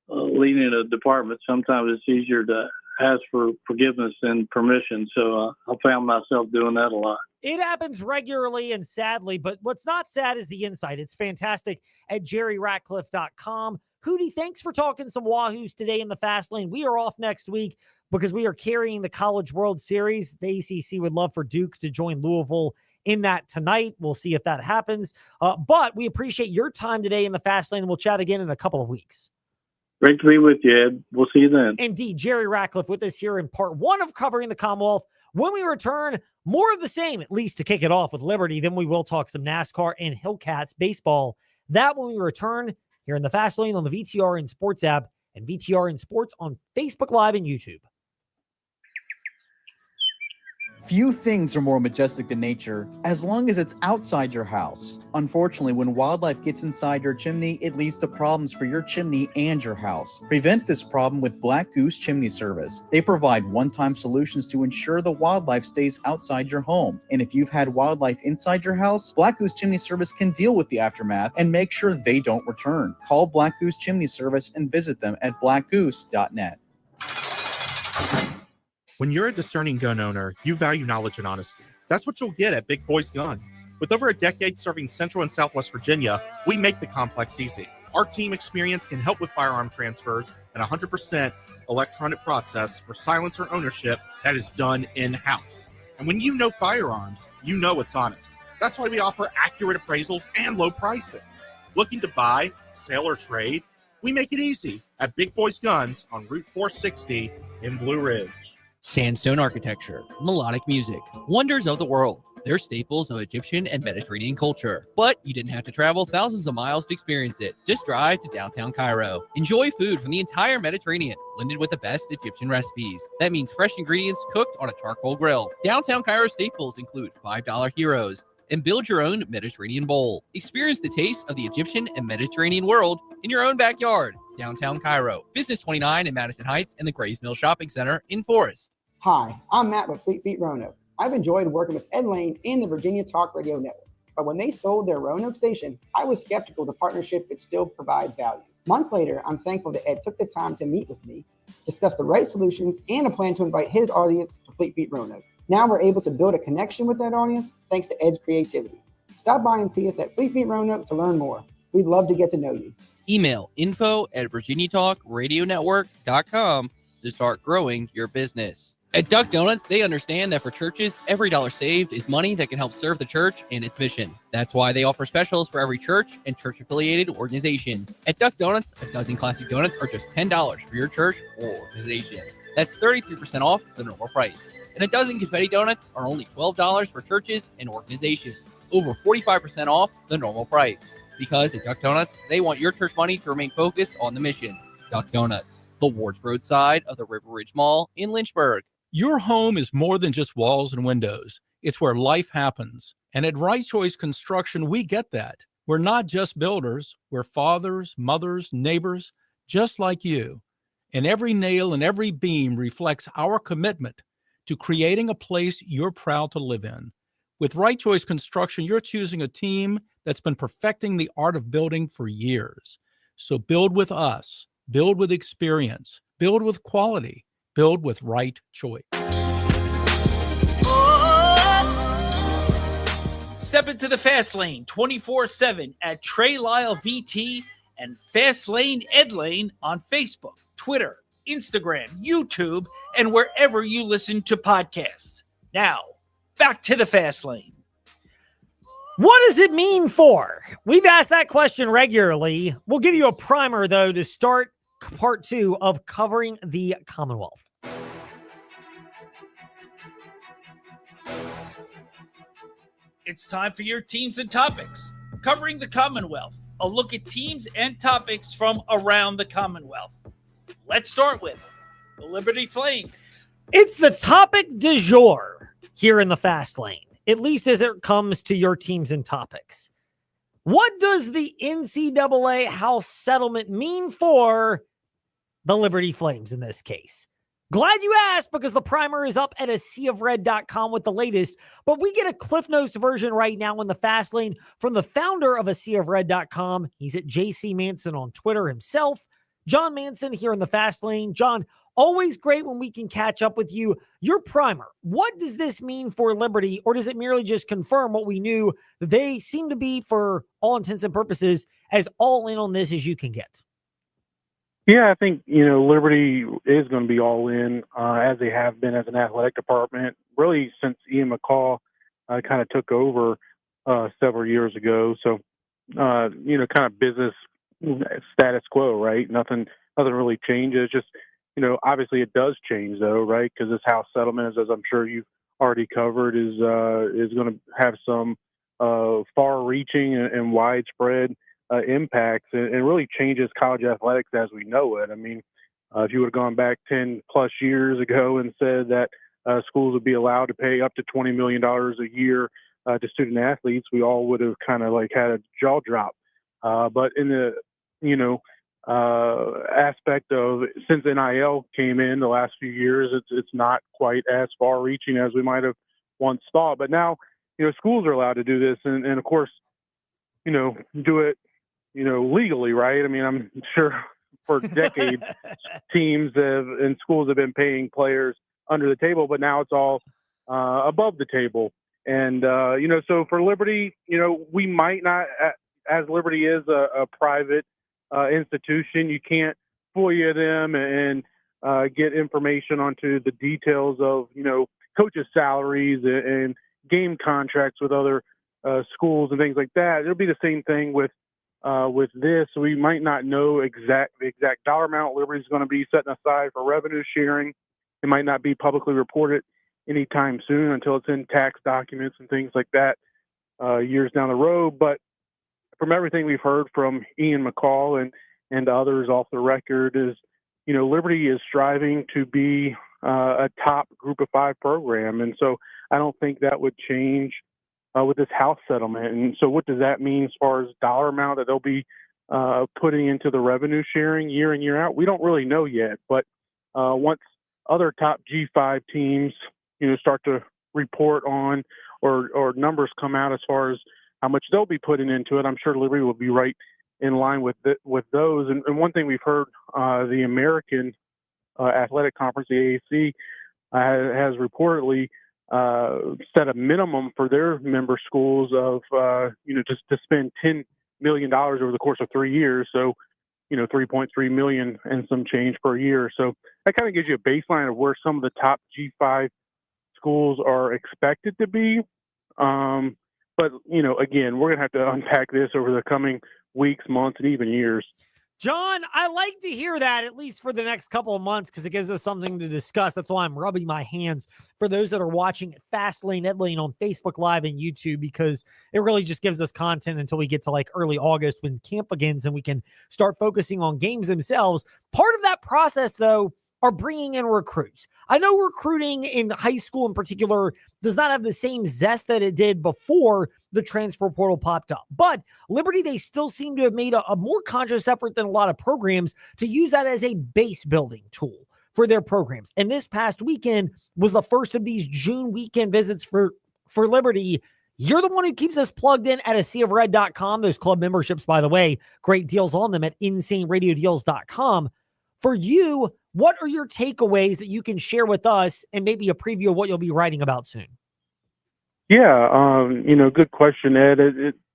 leading a department. Sometimes it's easier to ask for forgiveness than permission. So I found myself doing that a lot. It happens regularly and sadly, but what's not sad is the insight. It's fantastic at jerryratcliffe.com. Hootie, thanks for talking some Wahoos today in the Fast Lane. We are off next week because we are carrying the College World Series. The ACC would love for Duke to join Louisville in that tonight. We'll see if that happens. But we appreciate your time today in the Fast Lane, and we'll chat again in a couple of weeks. Great to be with you, Ed. We'll see you then. Indeed, Jerry Ratcliffe with us here in part one of Covering the Commonwealth. When we return, more of the same, at least to kick it off with Liberty. Then we will talk some NASCAR and Hillcats baseball. That when we return here in the Fast Lane on the VTR and Sports app and VTR and Sports on Facebook Live and YouTube. Few things are more majestic than nature as long as it's outside your house. Unfortunately, when wildlife gets inside your chimney, it leads to problems for your chimney and your house. Prevent this problem with Black Goose Chimney Service. They provide one-time solutions to ensure the wildlife stays outside your home. And if you've had wildlife inside your house, Black Goose Chimney Service can deal with the aftermath and make sure they don't return. Call Black Goose Chimney Service and visit them at blackgoose.net. When you're a discerning gun owner, you value knowledge and honesty. That's what you'll get at Big Boys Guns. With over a decade serving Central and Southwest Virginia, we make the complex easy. Our team experience can help with firearm transfers and 100% electronic process for silencer ownership that is done in-house. And when you know firearms, you know it's honest. That's why we offer accurate appraisals and low prices. Looking to buy, sell, or trade? We make it easy at Big Boys Guns on Route 460 in Blue Ridge. Sandstone architecture, melodic music, wonders of the world. They're staples of Egyptian and Mediterranean culture. But you didn't have to travel thousands of miles to experience it. Just drive to downtown Cairo. Enjoy food from the entire Mediterranean, blended with the best Egyptian recipes. That means fresh ingredients cooked on a charcoal grill. Downtown Cairo staples include $5 heroes, and build your own Mediterranean bowl. Experience the taste of the Egyptian and Mediterranean world in your own backyard. Downtown Cairo. Business 29 in Madison Heights and the Grays Mill Shopping Center in Forest. Hi, I'm Matt with Fleet Feet Roanoke. I've enjoyed working with Ed Lane and the Virginia Talk Radio Network. But when they sold their Roanoke station, I was skeptical the partnership could still provide value. Months later, I'm thankful that Ed took the time to meet with me, discuss the right solutions, and a plan to invite his audience to Fleet Feet Roanoke. Now we're able to build a connection with that audience thanks to Ed's creativity. Stop by and see us at Fleet Feet Roanoke to learn more. We'd love to get to know you. Email info@virginiatalkradionetwork.com to start growing your business. At Duck Donuts, they understand that for churches, every dollar saved is money that can help serve the church and its mission. That's why they offer specials for every church and church-affiliated organization. At Duck Donuts, a dozen classic donuts are just $10 for your church or organization. That's 33% off the normal price. And a dozen confetti donuts are only $12 for churches and organizations, over 45% off the normal price. Because at Duck Donuts, they want your church money to remain focused on the mission. Duck Donuts, the Wards Road side of the River Ridge Mall in Lynchburg. Your home is more than just walls and windows. It's where life happens. And at Right Choice Construction, we get that. We're not just builders. We're fathers, mothers, neighbors, just like you. And every nail and every beam reflects our commitment to creating a place you're proud to live in. With Right Choice Construction, you're choosing a team that's been perfecting the art of building for years. So build with us, build with experience, build with quality, build with Right Choice. Step into the Fast Lane 24/7 at Trey Lyle VT and Fast Lane Ed Lane on Facebook, Twitter, Instagram, YouTube, and wherever you listen to podcasts. Now, back to the Fast Lane. What does it mean for? We've asked that question regularly. We'll give you a primer, though, to start part 2 of Covering the Commonwealth. It's time for your teams and topics. Covering the Commonwealth, a look at teams and topics from around the Commonwealth. Let's start with the Liberty Flames. It's the topic du jour here in the Fast Lane, at least as it comes to your teams and topics. What does the NCAA House settlement mean for the Liberty Flames in this case? Glad you asked, because the primer is up at aseaofred.com with the latest, but we get a Cliff Notes version right now in the Fast Lane from the founder of aseaofred.com. He's at JC Manson on Twitter himself. John Manson here in the Fast Lane. John, always great when we can catch up with you. Your primer, what does this mean for Liberty, or does it merely just confirm what we knew, that they seem to be, for all intents and purposes, as all in on this as you can get? Yeah, I think, Liberty is going to be all in, as they have been as an athletic department, really since Ian McCaw kind of took over several years ago. So, kind of business status quo, right? Nothing really changes. Just, obviously it does change though, right? Because this House settlement, as I'm sure you've already covered, is going to have some far-reaching and widespread impacts and really changes college athletics as we know it. I mean, if you would have gone back 10 plus years ago and said that schools would be allowed to pay up to $20 million a year to student athletes, we all would have kind of like had a jaw drop. But in the, aspect of, since NIL came in the last few years, it's not quite as far reaching as we might have once thought. But now, schools are allowed to do this and of course, do it, legally, right? I mean, I'm sure for decades, teams and schools have been paying players under the table, but now it's all above the table. And, so for Liberty, we might not, as Liberty is a private institution, you can't FOIA them and get information onto the details of, coaches' salaries and game contracts with other schools and things like that. It'll be the same thing with this. We might not know the exact dollar amount Liberty's going to be setting aside for revenue sharing. It might not be publicly reported anytime soon until it's in tax documents and things like that years down the road. But from everything we've heard from Ian McCall and others off the record is, Liberty is striving to be a top Group of 5 program. And so I don't think that would change with this House settlement. And so what does that mean as far as dollar amount that they'll be putting into the revenue sharing year in, year out? We don't really know yet. But once other top G5 teams, start to report on or numbers come out as far as how much they'll be putting into it, I'm sure Liberty will be right in line with those. And one thing we've heard, the American Athletic Conference, the AAC, has reportedly set a minimum for their member schools of, just to spend $10 million over the course of 3 years. So, $3.3 million and some change per year. So that kind of gives you a baseline of where some of the top G5 schools are expected to be. But, again, we're going to have to unpack this over the coming weeks, months, and even years. John, I like to hear that, at least for the next couple of months, because it gives us something to discuss. That's why I'm rubbing my hands for those that are watching Fastlane Ed Lane on Facebook Live and YouTube, because it really just gives us content until we get to like early August when camp begins and we can start focusing on games themselves. Part of that process, though, are bringing in recruits. I know recruiting in high school in particular does not have the same zest that it did before the transfer portal popped up. But Liberty, they still seem to have made a more conscious effort than a lot of programs to use that as a base building tool for their programs. And this past weekend was the first of these June weekend visits for Liberty. You're the one who keeps us plugged in at aseaofred.com. Those club memberships, by the way, great deals on them at insaneradiodeals.com. For you, what are your takeaways that you can share with us and maybe a preview of what you'll be writing about soon? Yeah, good question, Ed.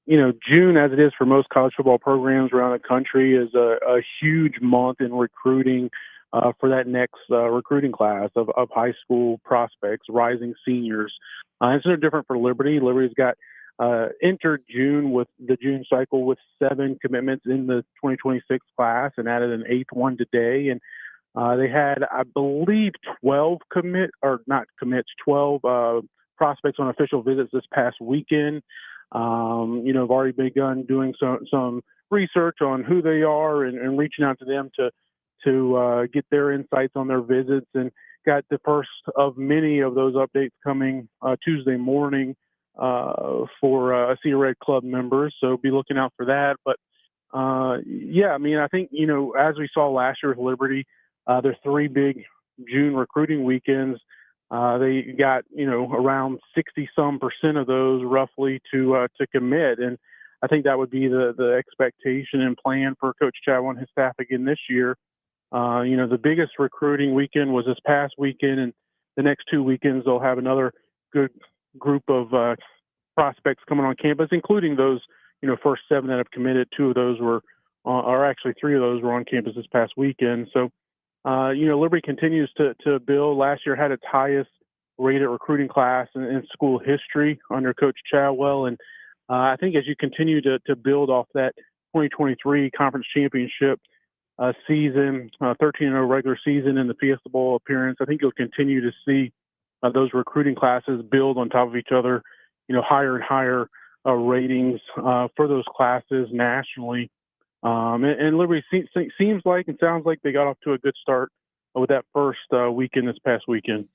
June, as it is for most college football programs around the country, is a huge month in recruiting for that next recruiting class of high school prospects, rising seniors. It's no different for Liberty. Liberty's got entered June with the June cycle with 7 commitments in the 2026 class and added an 8th one today. And they had, I believe, 12 prospects on official visits this past weekend. I've already begun doing some research on who they are and reaching out to them to get their insights on their visits, and got the first of many of those updates coming Tuesday morning for Cedar Red Club members. So be looking out for that. But I think, as we saw last year with Liberty, there's 3 big June recruiting weekends. They got, around 60% of those roughly to commit. And I think that would be the expectation and plan for Coach Chadwell and his staff again this year. The biggest recruiting weekend was this past weekend, and the next 2 weekends they'll have another good group of prospects coming on campus, including those, first 7 that have committed. 2 of those were, or actually 3 of those were on campus this past weekend. So, Liberty continues to build. Last year had its highest rated recruiting class in school history under Coach Chadwell. And I think as you continue to build off that 2023 conference championship season, 13-0 regular season, and the Fiesta Bowl appearance, I think you'll continue to see those recruiting classes build on top of each other, higher and higher ratings for those classes nationally. And Liberty seems like and sounds like they got off to a good start with that first weekend this past weekend.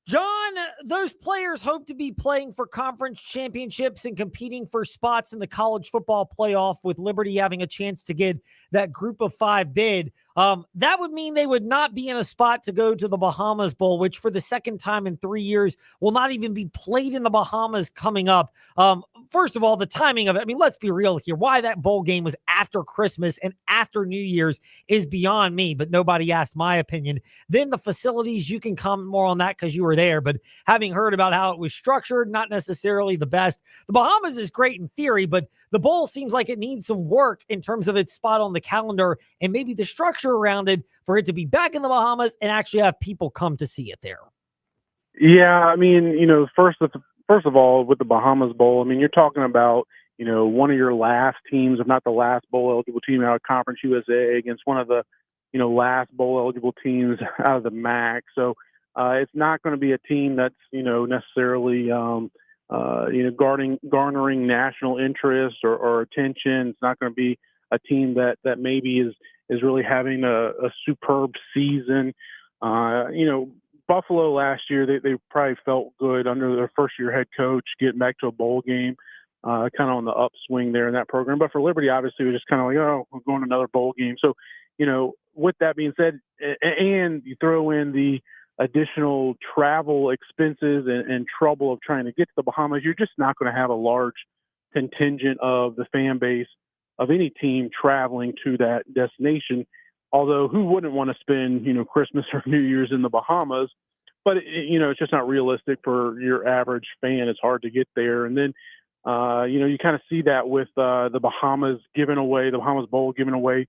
John, those players hope to be playing for conference championships and competing for spots in the college football playoff, with Liberty having a chance to get that Group of 5 bid. That would mean they would not be in a spot to go to the Bahamas Bowl, which for the second time in 3 years will not even be played in the Bahamas coming up. First of all, the timing of it, let's be real here. Why that bowl game was after Christmas and after New Year's is beyond me, but nobody asked my opinion. Then the facilities, you can comment more on that because you were there, but having heard about how it was structured, not necessarily the best. The Bahamas is great in theory, but the bowl seems like it needs some work in terms of its spot on the calendar and maybe the structure around it for it to be back in the Bahamas and actually have people come to see it there. Yeah, first of all, with the Bahamas Bowl, you're talking about, one of your last teams, if not the last bowl eligible team out of Conference USA against one of the, last bowl eligible teams out of the MAC. So it's not going to be a team that's, necessarily, garnering national interest or attention. It's not going to be a team that maybe is really having a superb season. Buffalo last year, they probably felt good under their first-year head coach, getting back to a bowl game, kind of on the upswing there in that program. But for Liberty, obviously, it was just kind of like, oh, we're going to another bowl game. So, with that being said, and you throw in the additional travel expenses and trouble of trying to get to the Bahamas, you're just not going to have a large contingent of the fan base of any team traveling to that destination. Although who wouldn't want to spend, Christmas or New Year's in the Bahamas? But, it's just not realistic for your average fan. It's hard to get there. And then, you kind of see that with the Bahamas Bowl giving away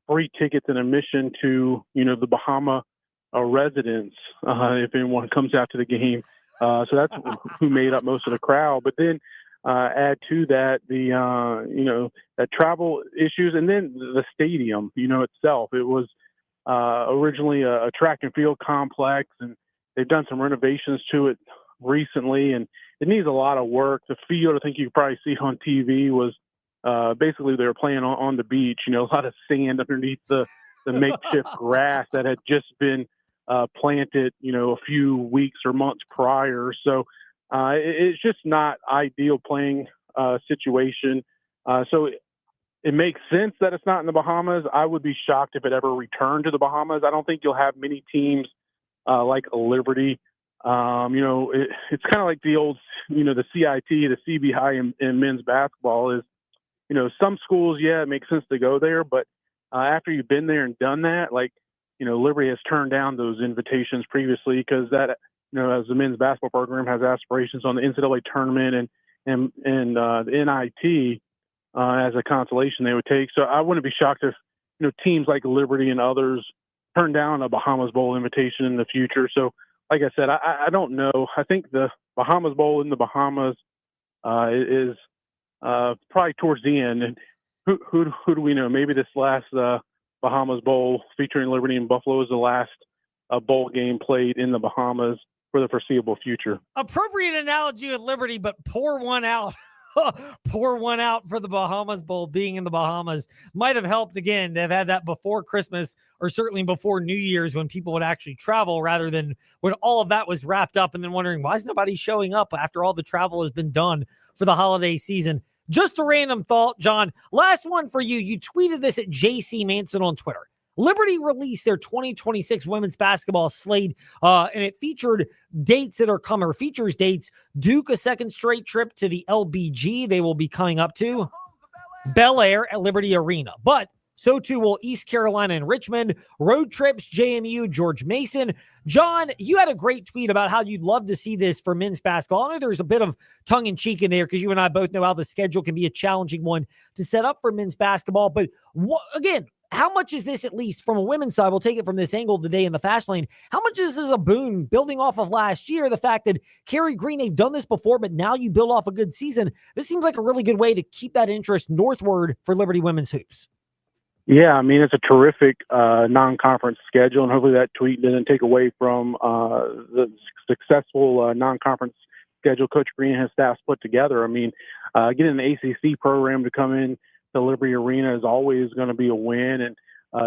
free tickets and admission to, the Bahama residents if anyone comes out to the game. So that's who made up most of the crowd. But then add to that the that travel issues, and then the stadium itself. It was originally a track and field complex, and they've done some renovations to it recently, and it needs a lot of work. The field, I think you could probably see on TV, was basically they were playing on the beach, a lot of sand underneath the makeshift grass that had just been planted, a few weeks or months prior. So it's just not ideal playing situation. So it makes sense that it's not in the Bahamas. I would be shocked if it ever returned to the Bahamas. I don't think you'll have many teams like a Liberty. It's kind of like the old, the CIT, the CBI in men's basketball is, some schools, it makes sense to go there, but after you've been there and done that, Liberty has turned down those invitations previously because that, as the men's basketball program has aspirations on the NCAA tournament and the NIT as a consolation they would take. So I wouldn't be shocked if, teams like Liberty and others turn down a Bahamas Bowl invitation in the future. So, like I said, I don't know. I think the Bahamas Bowl in the Bahamas is probably towards the end. And who do we know? Maybe this last Bahamas Bowl featuring Liberty and Buffalo is the last bowl game played in the Bahamas for the foreseeable future. Appropriate analogy with Liberty, but pour one out. Pour one out for the Bahamas Bowl being in the Bahamas might have helped again to have had that before Christmas or certainly before New Year's when people would actually travel rather than when all of that was wrapped up and then wondering why is nobody showing up after all the travel has been done for the holiday season. Just a random thought, John. Last one for you. You tweeted this at JC Manson on Twitter. Liberty released their 2026 women's basketball slate, and it featured dates that are coming, or features dates. Duke, a second straight trip to the LBG. They will be coming up to Bel Air at Liberty Arena. But so too will East Carolina and Richmond. Road trips, JMU, George Mason. John, you had a great tweet about how you'd love to see this for men's basketball. I know there's a bit of tongue-in-cheek in there because you and I both know how the schedule can be a challenging one to set up for men's basketball. But again, how much is this, at least from a women's side, we'll take it from this angle today in the fast lane, how much is this a boon building off of last year, the fact that Kerry Green, they've done this before, but now you build off a good season. This seems like a really good way to keep that interest northward for Liberty women's hoops. Yeah, I mean, it's a terrific non-conference schedule, and hopefully that tweet doesn't take away from the successful non-conference schedule Coach Green and his staff's put together. I mean, getting an ACC program to come in to Liberty Arena is always going to be a win, and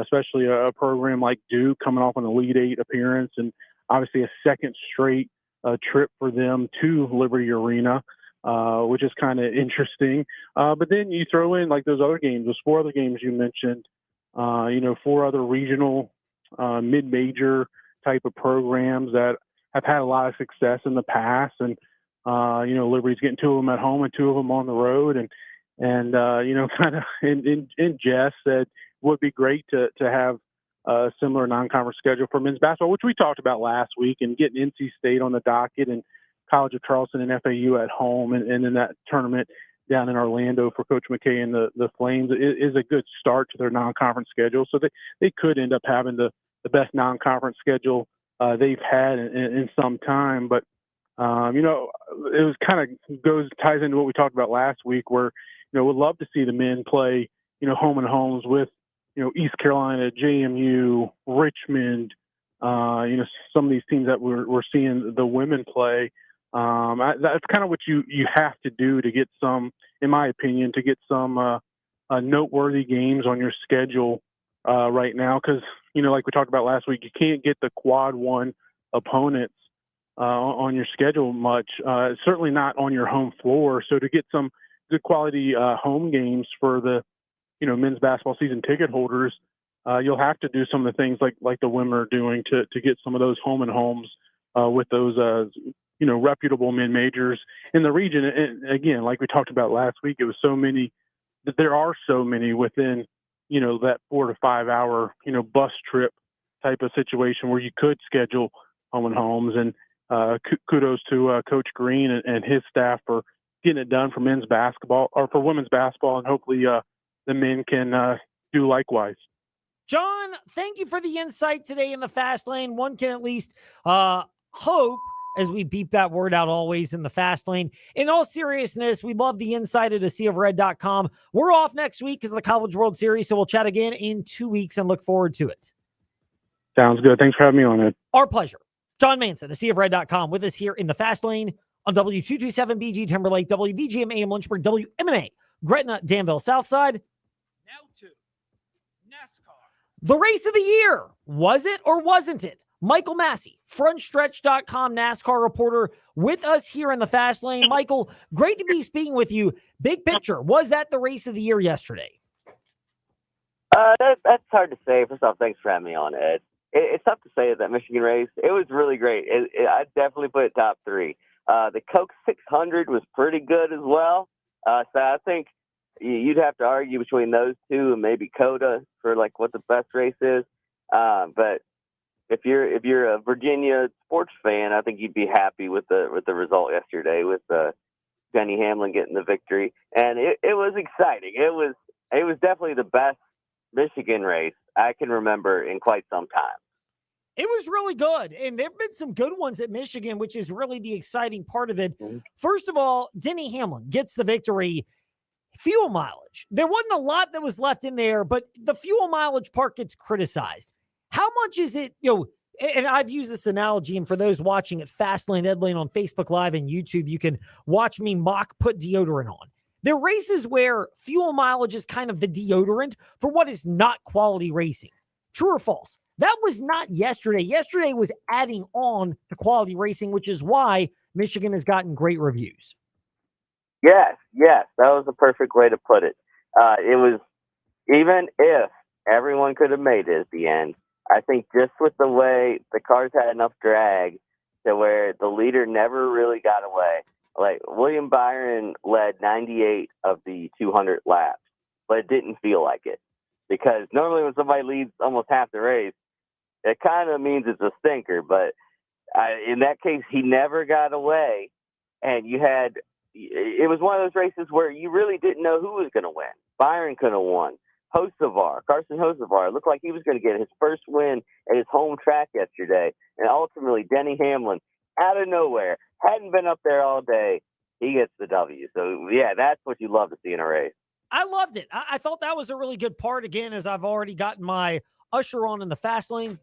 especially a program like Duke coming off an Elite Eight appearance, and obviously a second straight trip for them to Liberty Arena, which is kind of interesting. But then you throw in like those other games, those four other games you mentioned, four other regional mid-major type of programs that have had a lot of success in the past. And, Liberty's getting two of them at home and two of them on the road. And kind of in jest said would be great to have a similar non-conference schedule for men's basketball, which we talked about last week, and getting NC State on the docket and College of Charleston and FAU at home, and in that tournament down in Orlando for Coach McKay and the Flames is a good start to their non-conference schedule. So they could end up having the best non-conference schedule they've had in some time. But, it was kind of ties into what we talked about last week where, we'd love to see the men play, home and homes with, East Carolina, JMU, Richmond, some of these teams that we're seeing the women play. That's kind of what you have to do to get some, in my opinion, to get some noteworthy games on your schedule right now. Because, like we talked about last week, you can't get the quad one opponents on your schedule much, certainly not on your home floor. So to get some good quality home games for the, men's basketball season ticket holders, you'll have to do some of the things like the women are doing to get some of those home and homes with those, reputable mid-majors in the region. And again, like we talked about last week, it was so many that there are so many within, that 4 to 5 hour, bus trip type of situation where you could schedule home and homes. And kudos to Coach Green and his staff for getting it done for men's basketball or for women's basketball. And hopefully the men can do likewise. John, thank you for the insight today in the fast lane. One can at least hope, as we beep that word out always in the fast lane. In all seriousness, we love the insight at aseaofred.com. We're off next week because of the College World Series, so we'll chat again in 2 weeks and look forward to it. Sounds good. Thanks for having me on, Ed. Our pleasure. John Manson, aseaofred.com, with us here in the fast lane on W227BG Timberlake, WVGM AM Lynchburg, WMNA Gretna, Danville, Southside. Now to NASCAR. The race of the year. Was it or wasn't it? Michael Massey, frontstretch.com NASCAR reporter, with us here in the fast lane. Michael, great to be speaking with you. Big picture, was that the race of the year yesterday? That's hard to say. First off, thanks for having me on, Ed. It's tough to say that Michigan race. It was really great. I'd definitely put it top three. The Coke 600 was pretty good as well. So I think you'd have to argue between those two and maybe Coda for like what the best race is. But if you're a Virginia sports fan, I think you'd be happy with the result yesterday with Denny Hamlin getting the victory, and it was exciting. It was definitely the best Michigan race I can remember in quite some time. It was really good, and there have been some good ones at Michigan, which is really the exciting part of it. First of all, Denny Hamlin gets the victory. Fuel mileage. There wasn't a lot that was left in there, but the fuel mileage part gets criticized. How much is it, and I've used this analogy, and for those watching at Fastlane Ed Lane on Facebook Live and YouTube, you can watch me put deodorant on. There are races where fuel mileage is kind of the deodorant for what is not quality racing. True or false? That was not yesterday. Yesterday was adding on to quality racing, which is why Michigan has gotten great reviews. Yes, that was the perfect way to put it. It was, even if everyone could have made it at the end, I think just with the way the cars had enough drag to where the leader never really got away. Like William Byron led 98 of the 200 laps, but it didn't feel like it. Because normally when somebody leads almost half the race, it kind of means it's a stinker. But in that case, he never got away. And it was one of those races where you really didn't know who was going to win. Byron could have won. Carson Hocevar looked like he was going to get his first win at his home track yesterday. And ultimately, Denny Hamlin, out of nowhere, hadn't been up there all day. He gets the W. So, yeah, that's what you love to see in a race. I loved it. I thought that was a really good part, again, as I've already gotten my usher on in the fast lane.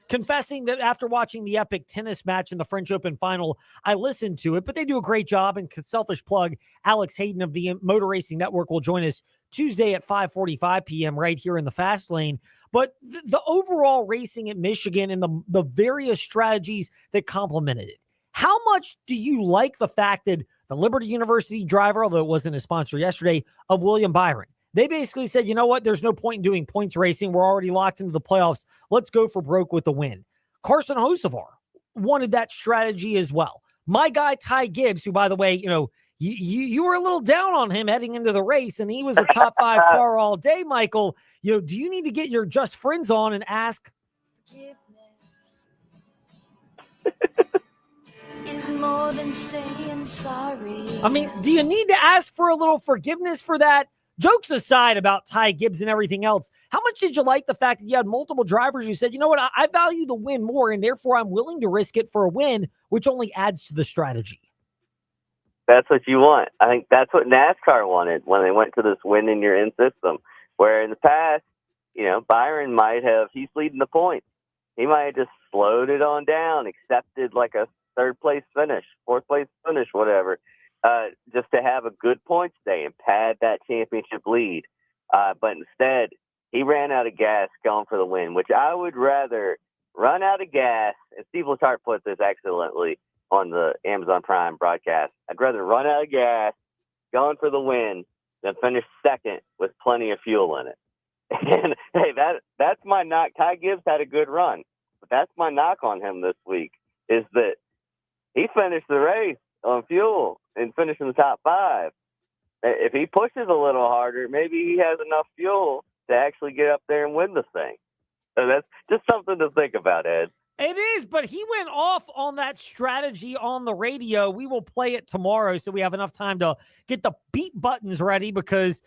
Confessing that after watching the epic tennis match in the French Open final, I listened to it, but they do a great job. And selfish plug, Alex Hayden of the Motor Racing Network will join us Tuesday at 5:45 p.m. right here in the fast lane. But the overall racing at Michigan and the various strategies that complemented it. How much do you like the fact that the Liberty University driver, although it wasn't a sponsor yesterday, of William Byron, they basically said, you know what, there's no point in doing points racing. We're already locked into the playoffs. Let's go for broke with the win. Carson Hocevar wanted that strategy as well. My guy, Ty Gibbs, who, by the way, you were a little down on him heading into the race, and he was a top 5 car all day, Michael. Do you need to get your just friends on and ask? Is more than saying sorry. I mean, do you need to ask for a little forgiveness for that? Jokes aside about Ty Gibbs and everything else, how much did you like the fact that you had multiple drivers who said, you know what, I value the win more, and therefore I'm willing to risk it for a win, which only adds to the strategy? That's what you want. I think that's what NASCAR wanted when they went to this win in your in system, where in the past, Byron he's leading the points. he might have just slowed it on down, accepted like a third place finish, fourth place finish, whatever, just to have a good points day and pad that championship lead. But instead, he ran out of gas going for the win, which I would rather run out of gas. And Steve Letarte put this excellently on the Amazon Prime broadcast. I'd rather run out of gas going for the win than finish second with plenty of fuel in it. And hey, that's my knock. Ty Gibbs had a good run, but that's my knock on him this week is that he finished the race on fuel and finished in the top 5. If he pushes a little harder, maybe he has enough fuel to actually get up there and win the thing. So that's just something to think about, Ed. It is, but he went off on that strategy on the radio. We will play it tomorrow so we have enough time to get the beat buttons ready because,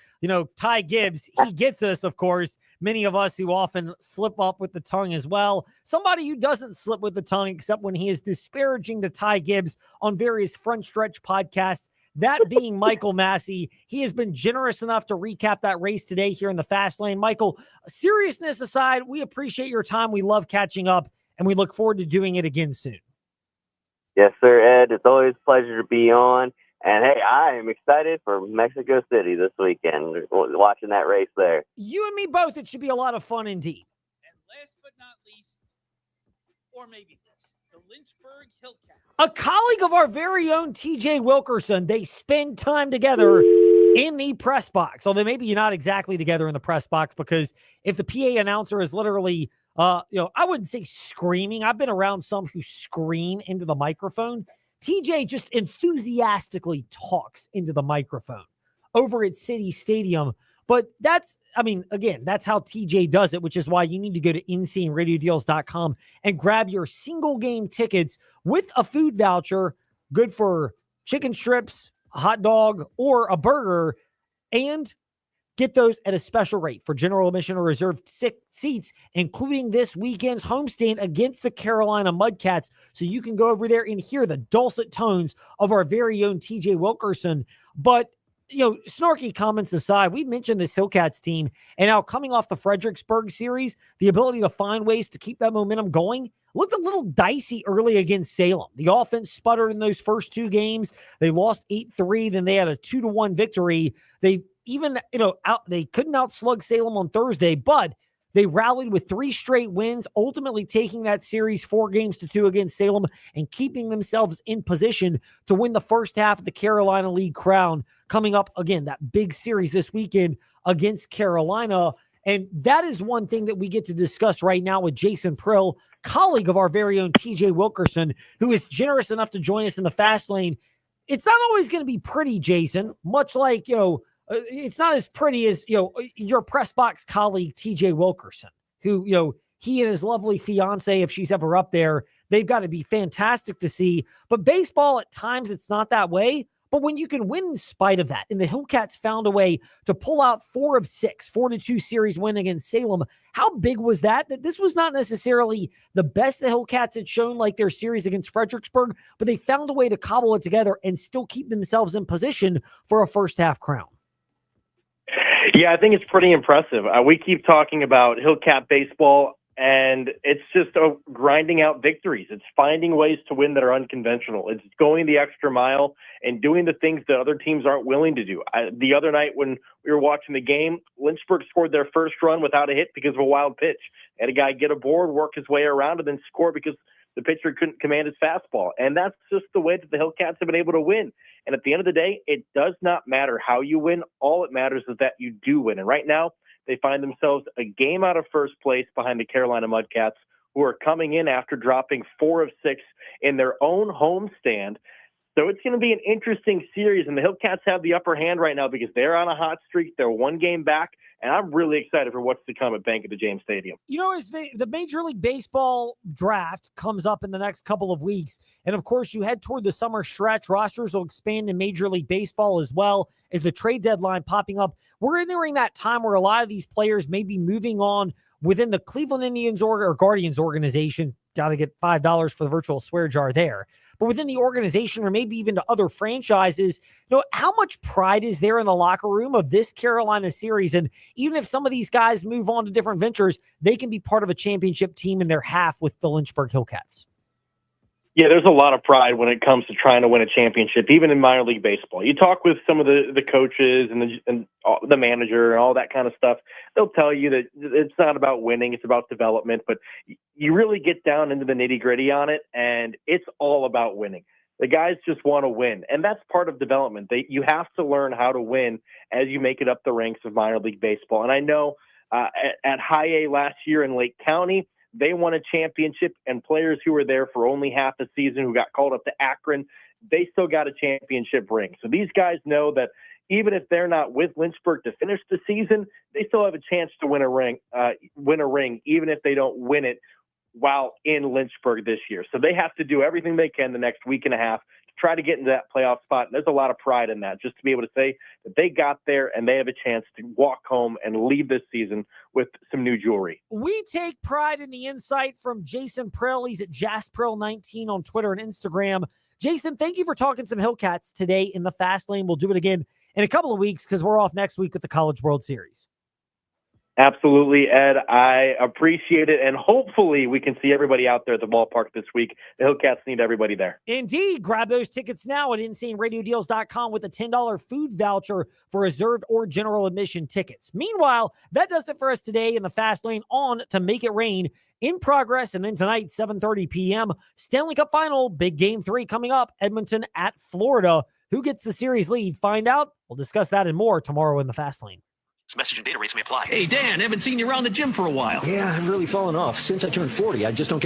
Ty Gibbs, he gets us, of course, many of us who often slip up with the tongue as well. Somebody who doesn't slip with the tongue except when he is disparaging to Ty Gibbs on various front stretch podcasts, that being Michael Massey. He has been generous enough to recap that race today here in the Fast Lane. Michael, seriousness aside, we appreciate your time. We love catching up. And we look forward to doing it again soon. Yes, sir, Ed. It's always a pleasure to be on. And, hey, I am excited for Mexico City this weekend, watching that race there. You and me both. It should be a lot of fun indeed. And last but not least, or maybe this, the Lynchburg Hillcat. A colleague of our very own TJ Wilkerson, they spend time together in the press box. Although maybe you're not exactly together in the press box because if the PA announcer is literally I wouldn't say screaming. I've been around some who scream into the microphone. TJ just enthusiastically talks into the microphone over at City Stadium. But that's how TJ does it, which is why you need to go to InsaneRadioDeals.com and grab your single game tickets with a food voucher, good for chicken strips, a hot dog, or a burger, and get those at a special rate for general admission or reserved seats, including this weekend's homestand against the Carolina Mudcats. So you can go over there and hear the dulcet tones of our very own TJ Wilkerson. But, snarky comments aside, we mentioned this Hillcats team, and now coming off the Fredericksburg series, the ability to find ways to keep that momentum going looked a little dicey early against Salem. The offense sputtered in those first 2 games. They lost 8-3, then they had a 2-1 victory. They they couldn't outslug Salem on Thursday, but they rallied with 3 straight wins, ultimately taking that series 4-2 against Salem and keeping themselves in position to win the first half of the Carolina League crown. Coming up again, that big series this weekend against Carolina. And that is one thing that we get to discuss right now with Jason Prill, colleague of our very own TJ Wilkerson, who is generous enough to join us in the Fast Lane. It's not always going to be pretty, Jason, much like, it's not as pretty as, your press box colleague, TJ Wilkerson, who, he and his lovely fiance, if she's ever up there, they've got to be fantastic to see. But baseball, at times, it's not that way. But when you can win in spite of that, and the Hillcats found a way to pull out 4 of 6, 4-2 series win against Salem, how big was that? That this was not necessarily the best the Hillcats had shown, like their series against Fredericksburg, but they found a way to cobble it together and still keep themselves in position for a first half crown. Yeah, I think it's pretty impressive. We keep talking about Hillcat baseball, and it's just grinding out victories. It's finding ways to win that are unconventional. It's going the extra mile and doing the things that other teams aren't willing to do. The other night when we were watching the game, Lynchburg scored their first run without a hit because of a wild pitch. Had a guy get aboard, work his way around, and then score because the pitcher couldn't command his fastball. And that's just the way that the Hillcats have been able to win. And at the end of the day, it does not matter how you win. All it matters is that you do win. And right now, they find themselves a game out of first place behind the Carolina Mudcats, who are coming in after dropping 4 of 6 in their own homestand. So it's going to be an interesting series, and the Hillcats have the upper hand right now because they're on a hot streak. They're 1 game back, and I'm really excited for what's to come at Bank of the James Stadium. As the Major League Baseball draft comes up in the next couple of weeks, and of course you head toward the summer stretch, rosters will expand in Major League Baseball as well as the trade deadline popping up. We're entering that time where a lot of these players may be moving on within the Cleveland Indians or Guardians organization. got to get $5 for the virtual swear jar there. But within the organization or maybe even to other franchises, how much pride is there in the locker room of this Carolina series? And even if some of these guys move on to different ventures, they can be part of a championship team in their half with the Lynchburg Hillcats. Yeah, there's a lot of pride when it comes to trying to win a championship, even in minor league baseball. You talk with some of the coaches and the manager and all that kind of stuff. They'll tell you that it's not about winning, it's about development. But you really get down into the nitty-gritty on it, and it's all about winning. The guys just want to win, and that's part of development. You have to learn how to win as you make it up the ranks of minor league baseball. And I know at High A last year in Lake County, they won a championship, and players who were there for only half a season who got called up to Akron, they still got a championship ring. So these guys know that even if they're not with Lynchburg to finish the season, they still have a chance to win a ring, even if they don't win it while in Lynchburg this year. So they have to do everything they can the next week and a half to try to get into that playoff spot. And there's a lot of pride in that, just to be able to say that they got there and they have a chance to walk home and leave this season with some new jewelry. We take pride in the insight from Jason Prill. He's at JasPrill19 on Twitter and Instagram. Jason, thank you for talking some Hillcats today in the Fast Lane. We'll do it again in a couple of weeks because we're off next week with the College World Series. Absolutely, Ed. I appreciate it, and hopefully we can see everybody out there at the ballpark this week. The Hillcats need everybody there. Indeed. Grab those tickets now at InsaneRadioDeals.com with a $10 food voucher for reserved or general admission tickets. Meanwhile, that does it for us today in the Fast Lane. On to Make It Rain in progress, and then tonight, 7:30 p.m., Stanley Cup Final, big Game 3 coming up, Edmonton at Florida. Who gets the series lead? Find out. We'll discuss that and more tomorrow in the Fast Lane. Message and data rates may apply. Hey, Dan, haven't seen you around the gym for a while. Yeah, I've really fallen off. Since I turned 40, I just don't get